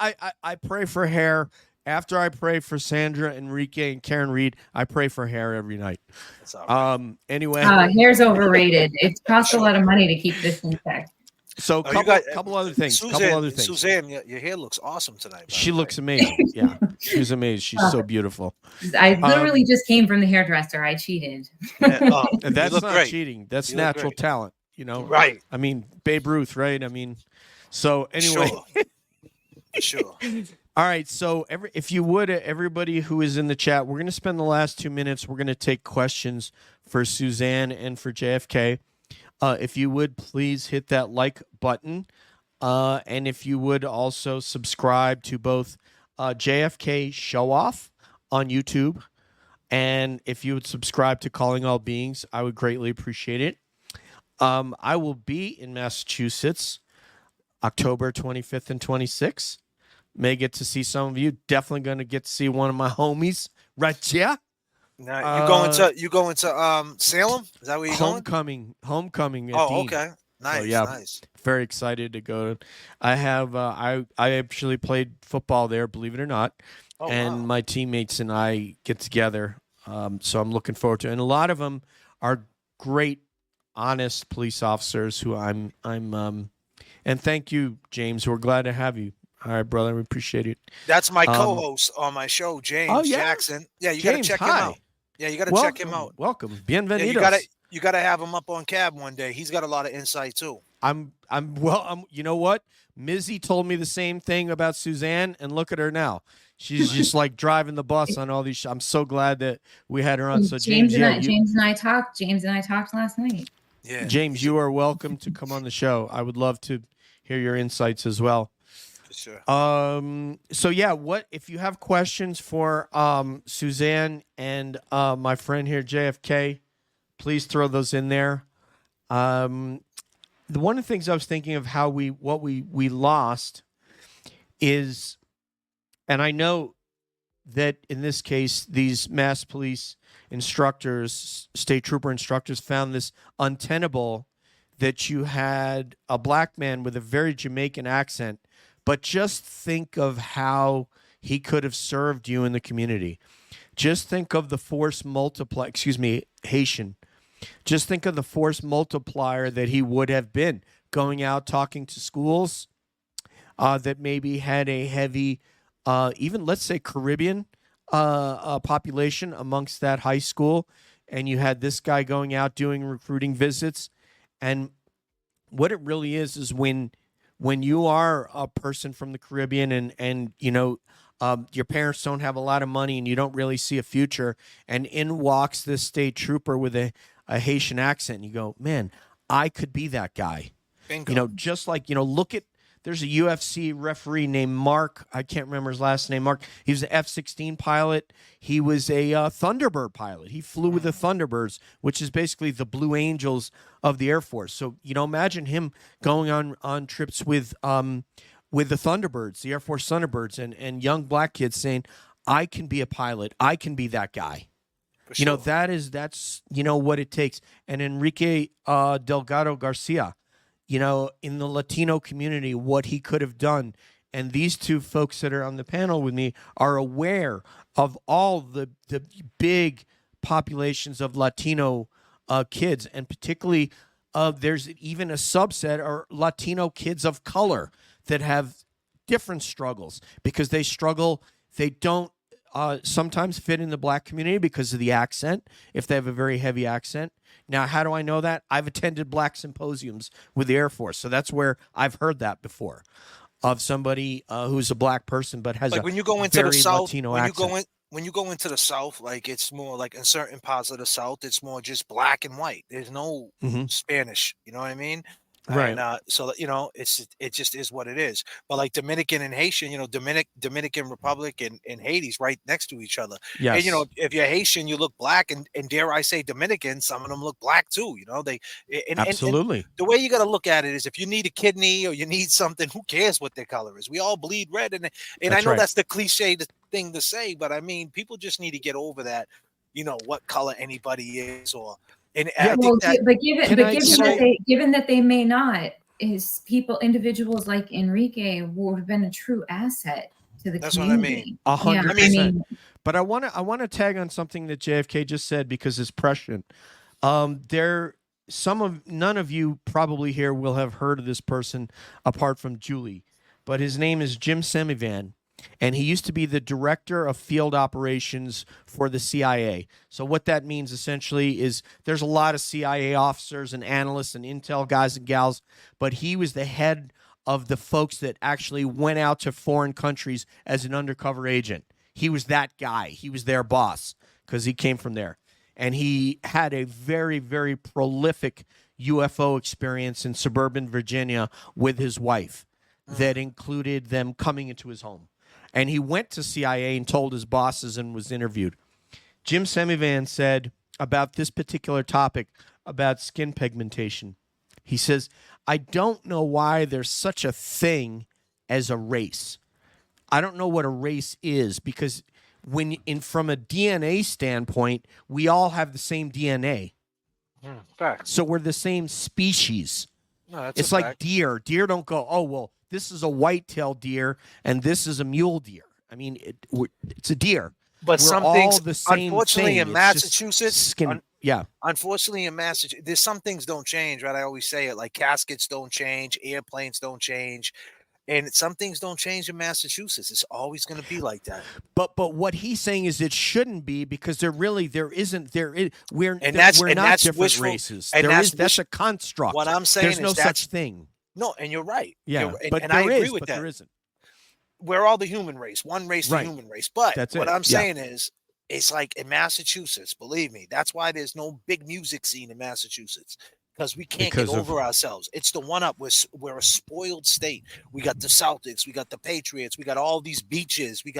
I pray for hair. After I pray for Sandra, Enrique, and Karen Read, I pray for hair every night. That's all right. Anyway, Hair's overrated. It costs a lot of money to keep this in check. so Oh, you couple other things. Suzanne, Suzanne, your hair looks awesome tonight. by She the looks way. amazing. Yeah, she's amazing. She's so beautiful. I literally just came from the hairdresser. I cheated. Oh, you And that's look not great. cheating. That's You look natural great. talent. Right. I mean, Babe Ruth, right? I mean, so anyway. Sure. All right, so if you would, everybody who is in the chat, we're going to spend the last 2 minutes. We're going to take questions for Suzanne and for J.F.K. If you would, please hit that like button. And if you would also subscribe to both J.F.K. Show Off on YouTube. And if you would subscribe to Calling All Beings, I would greatly appreciate it. I will be in Massachusetts October 25th and 26th. May get to see some of you. Definitely going to get to see one of my homies right here. Now you going to Salem? Is that where you're Homecoming. At Oh, Dean. okay. Nice. So, yeah, Nice. very excited to go. I have I actually played football there, believe it or not, Oh, and wow. my teammates and I get together. So I'm looking forward to it. And a lot of them are great, honest police officers who I'm and thank you, James. We're glad to have you. All right, brother. We appreciate it. That's my co-host on my show, James Oh, yeah? Jackson. Yeah, you got to James, check him hi. out. Yeah, you got to check him out. Welcome. Yeah, Bienvenidos. you gotta have him up on CAB one day. He's got a lot of insight too. I'm you know what? Mizzy told me the same thing about Suzanne, and look at her now. She's just like driving the bus on all these. I'm so glad that we had her on. So James, James and I talked last night. Yeah, James, you are welcome to come on the show. I would love to hear your insights as well. for sure. So yeah, what if you have questions for Suzanne and my friend here, JFK, please throw those in there. The one of the things I was thinking of how what we lost is, and I know that in this case, these mass police instructors, state trooper instructors, found this untenable that you had a black man with a very Jamaican accent, but just think of how he could have served you in the community. Just think of the force multiplier, Haitian. Just think of the force multiplier that he would have been going out talking to schools that maybe had a heavy, even let's say Caribbean population amongst that high school. And you had this guy going out doing recruiting visits. And what it really is when you are a person from the Caribbean and you know, your parents don't have a lot of money and you don't really see a future, and in walks this state trooper with a Haitian accent, and you go, man, I could be that guy. Bingo. You know, just like, you know, look at, there's a UFC referee named Mark. I can't remember his last name. Mark. He was an F-16 pilot. He was a Thunderbird pilot. He flew with the Thunderbirds, which is basically the Blue Angels of the Air Force. So, you know, imagine him going on trips with the Thunderbirds, the Air Force Thunderbirds, and young black kids saying, I can be a pilot. I can be that guy. For You know, sure. that's you know what it takes. And Enrique Delgado Garcia, you know, in the Latino community, what he could have done. And these two folks that are on the panel with me are aware of all the big populations of Latino kids, and particularly there's even a subset are Latino kids of color that have different struggles because they struggle. They don't sometimes fit in the black community because of the accent, if they have a very heavy accent. Now, how do I know that? I've attended black symposiums with the Air Force, so that's where I've heard that before, of somebody who's a black person but has Like a when you go into very the South, Latino when you accent. go in, when you go into the South, like it's more like in certain parts of the South, it's more just black and white. There's no Mhm. Spanish. You know what I mean? Right. And so it just is what it is. But like Dominican and Haitian, Dominican Republic and Haiti's right next to each other. And Yes. if you're Haitian, you look black, and dare I say Dominican, some of them look black too. And Absolutely. the way you got to look at it is if you need a kidney or you need something, who cares what their color is? We all bleed red, and I That's know right. that's the cliche thing to say, but I mean, people just need to get over that. What color anybody is, or and I Yeah, think that given that they may not, is individuals like Enrique would have been a true asset to the that's what I community. mean. 100%. But I want to tag on something that JFK just said because it's prescient. None of you probably here will have heard of this person apart from Julie, but his name is Jim Semivan, and he used to be the director of field operations for the CIA. So what that means essentially is there's a lot of CIA officers and analysts and intel guys and gals, but he was the head of the folks that actually went out to foreign countries as an undercover agent. He was that guy. He was their boss because he came from there. And he had a very, very prolific UFO experience in suburban Virginia with his wife that included them coming into his home. And he went to CIA and told his bosses and was interviewed. Jim Semivan said about this particular topic, about skin pigmentation, he says, I don't know why there's such a thing as a race. I don't know what a race is because from a DNA standpoint, we all have the same DNA. Fact. So we're the same species. No, that's It's a like fact. deer. Deer don't go, oh, well, this is a white-tailed deer and this is a mule deer. I mean, it's a deer. But we're some all things, the same unfortunately, thing. in It's just Massachusetts, skin. Unfortunately, in Massachusetts, there's some things don't change, right? I always say it, like caskets don't change, airplanes don't change, and some things don't change in Massachusetts. It's always going to be like that. But what he's saying is it shouldn't be because we're not different wishful, races. and That's a construct. What I'm saying there's no is such thing. No, and you're right. Yeah, but and I agree with but that. there isn't. We're all the human race, one race, the Right. human race. But That's what it. I'm Yeah. saying is, it's like in Massachusetts, believe me, that's why there's no big music scene in Massachusetts. Because we can't get over ourselves. It's the one up. We're a spoiled state. We got the Celtics. We got the Patriots. We got all these beaches. You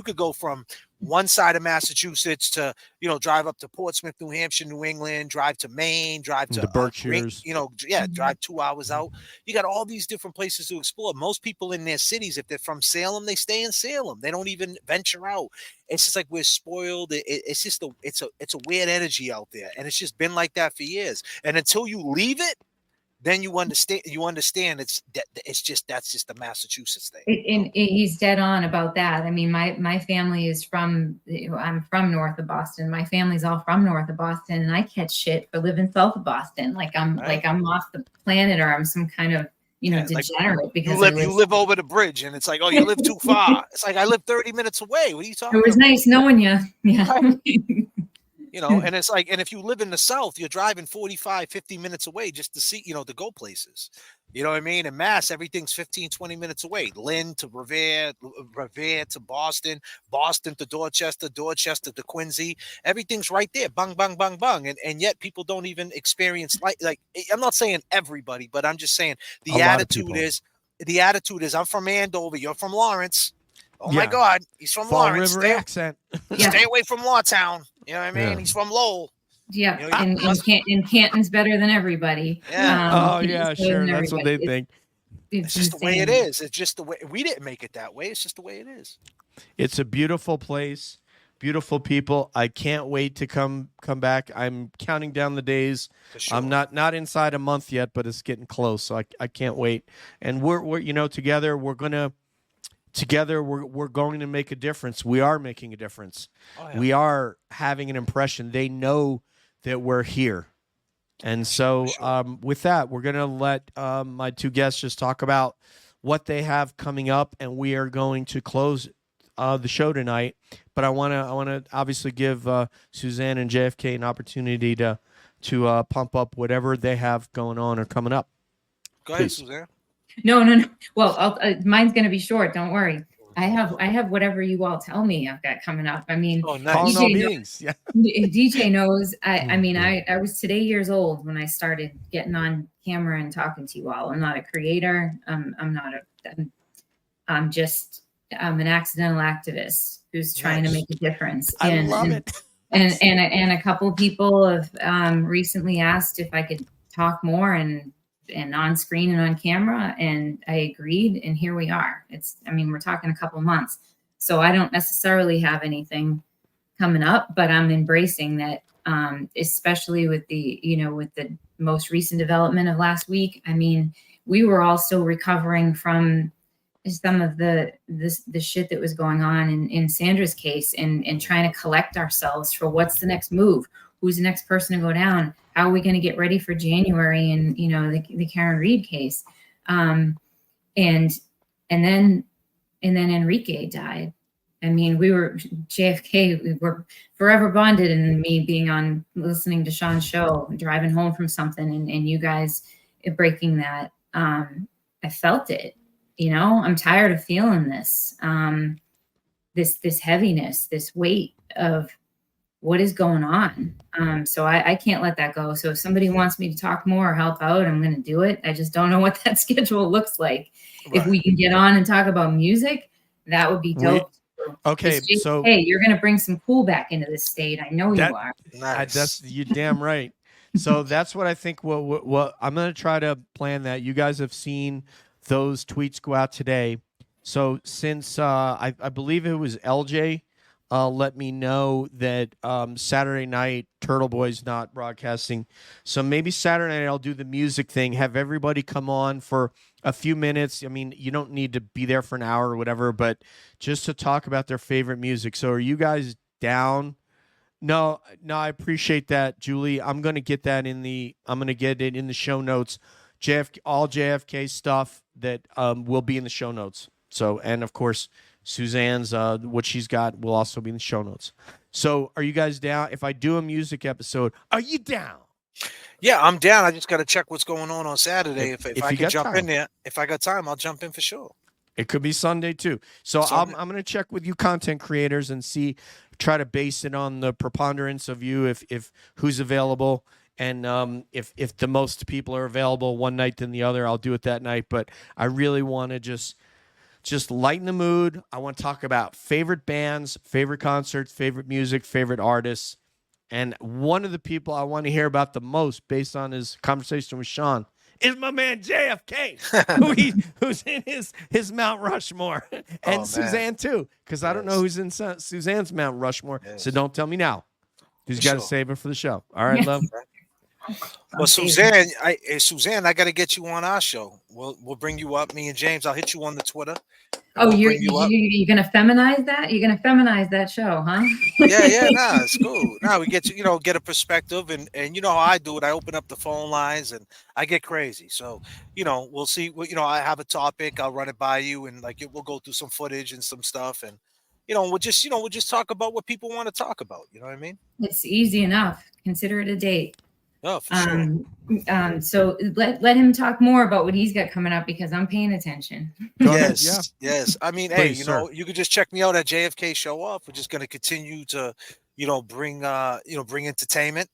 could go from one side of Massachusetts to, drive up to Portsmouth, New Hampshire, New England, drive to Maine, drive to the Berkshires. Drive 2 hours out. You got all these different places to explore. Most people in their cities, if they're from Salem, they stay in Salem. They don't even venture out. It's just like we're spoiled. It's just it's a weird energy out there, and it's just been like that for years. And until you leave it, then you understand. That's just the Massachusetts thing. And he's dead on about that. I mean, my family is I'm from north of Boston. My family's all from north of Boston, and I catch shit for living south of Boston. Like I'm off the planet, or I'm some kind of degenerate because you live over the bridge, and it's like, oh, you live too far. It's like I live 30 minutes away. What are you talking about? It was nice knowing you. Yeah. And it's like, and if you live in the South, you're driving 45, 50 minutes away just to see, to go places. You know what I mean? In Mass, everything's 15, 20 minutes away. Lynn to Revere to Boston, Boston to Dorchester, Dorchester to Quincy. Everything's right there. Bang, bang, bang, bang. And yet people don't even experience like I'm not saying everybody, but I'm just saying the attitude is I'm from Andover, you're from Lawrence. Oh my God, he's from Fall Lawrence. River accent. Stay away from Lawtown. You know what I mean? Yeah. He's from Lowell. Yeah, and Canton's better than everybody. Yeah. Sure. That's what they think. It's just the way it is. It's just the way we didn't make it that way. It's just the way it is. It's a beautiful place, beautiful people. I can't wait to come back. I'm counting down the days. Sure. I'm not inside a month yet, but it's getting close. So I can't wait. And we're together. We're going to make a difference. We are making a difference. Oh, yeah. We are having an impression. They know that we're here. And so with that, we're going to let my two guests just talk about what they have coming up, and we are going to close the show tonight, but I want to obviously give Susanne and JFK an opportunity to pump up whatever they have going on or coming up. Go ahead, Please. Suzanne. No. Well, mine's going to be short. Don't worry. I have whatever you all tell me I've got coming up. I mean, Oh, nice. Calling all DJ beings. Yeah. DJ knows. I mean, I was today years old when I started getting on camera and talking to you all. I'm not a creator. I'm just an accidental activist who's trying to make a difference. I love it. And a couple people have recently asked if I could talk more and on screen and on camera, and I agreed, and here we are. We're talking a couple months, so I don't necessarily have anything coming up, but I'm embracing that, especially with the most recent development of last week. I mean, we were all still recovering from some of the shit that was going on in Sandra's case, and trying to collect ourselves for what's the next move, who's the next person to go down, how are we going to get ready for January, and the Karen Read case, and then Enrique died. I mean, we were JFK, we were forever bonded, and me being on listening to Sean's show, driving home from something, and you guys breaking that, I felt it. I'm tired of feeling this, this heaviness, this weight of what is going on. So I can't let that go. So if somebody wants me to talk more or help out, I'm going to do it. I just don't know what that schedule looks like. Right. If we can get on and talk about music, that would be dope. Okay, so hey, you're going to bring some cool back into this state. I know you are. Nice. You're damn right. So that's what I think. What I'm going to try to plan that. You guys have seen those tweets go out today. So since I believe it was LJ let me know that Saturday night Turtle Boy's not broadcasting. So maybe Saturday night I'll do the music thing, have everybody come on for a few minutes. I mean, you don't need to be there for an hour or whatever, but just to talk about their favorite music. So are you guys down? No, I appreciate that, Julie. I'm going to get that I'm going to get it in the show notes. All JFK stuff that will be in the show notes. So, and of course, Suzanne's, what she's got will also be in the show notes. So are you guys down? If I do a music episode, are you down? Yeah, I'm down. I just got to check what's going on Saturday. If I can jump time in there, if I got time, I'll jump in for sure. It could be Sunday too. So I'm going to check with you content creators and try to base it on the preponderance of you, if who's available. And if the most people are available one night than the other, I'll do it that night. But I really want to just lighten the mood. I want to talk about favorite bands, favorite concerts, favorite music, favorite artists. And one of the people I want to hear about the most, based on his conversation with Sean, is my man J.F.K, who's in his Mount Rushmore. And Suzanne, too, because I don't know who's in Suzanne's Mount Rushmore. Yes. So don't tell me now. Because you got to save it for the show. All right, love? Well, Suzanne, I got to get you on our show. We'll bring you up. Me and James, I'll hit you on the Twitter. Oh, you're going to feminize that? You're going to feminize that show, huh? Yeah, it's cool. Now we get to, get a perspective, and you know how I do it. I open up the phone lines and I get crazy. So, we'll see. I have a topic. I'll run it by you, and we'll go through some footage and some stuff, and we'll just talk about what people want to talk about. You know what I mean? It's easy enough. Consider it a date. Oh, for sure. So let him talk more about what he's got coming up, because I'm paying attention. Yes. I mean, please, hey, you could just check me out at JFK Show Off. We're just going to continue to, bring entertainment,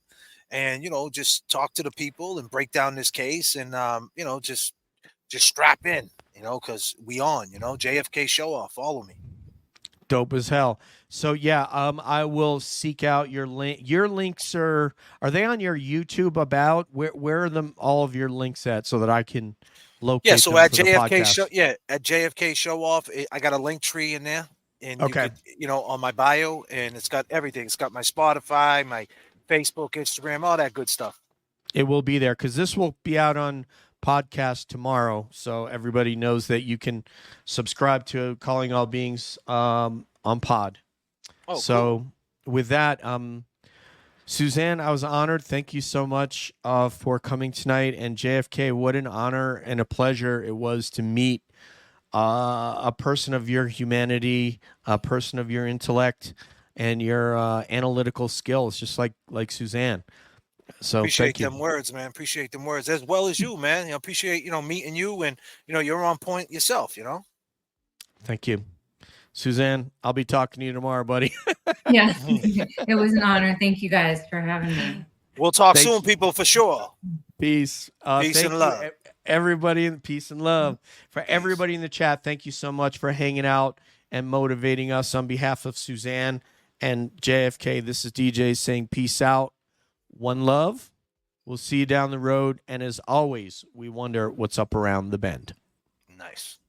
and just talk to the people and break down this case, and just strap in, because we on, JFK Show Off. Follow me. Dope as hell. So yeah, I will seek out your link. Your links are they on your YouTube? About where are all of your links at, so that I can locate? Yeah, so them at for JFK Show, at JFK Show Off, I got a link tree in there, and you could, on my bio, and it's got everything. It's got my Spotify, my Facebook, Instagram, all that good stuff. It will be there, because this will be out on podcast tomorrow, so everybody knows that you can subscribe to Calling All Beings on pod. Oh, so cool. With that, Suzanne, I was honored. Thank you so much for coming tonight. And JFK, what an honor and a pleasure it was to meet a person of your humanity, a person of your intellect, and your analytical skills, just like Susanne. So Appreciate thank you. them words, man. Appreciate them words as well as you, man. Appreciate meeting you, and you're on point yourself. Thank you, Susanne. I'll be talking to you tomorrow, buddy. Yeah, it was an honor. Thank you guys for having me. We'll talk Thanks. soon, people, for sure. Peace. Peace Thank and you, love. everybody. Peace and love. For everybody in the chat, thank you so much for hanging out and motivating us. On behalf of Susanne and JFK, this is DJ saying peace out. One love. We'll see you down the road. And as always, we wonder what's up around the bend. Nice.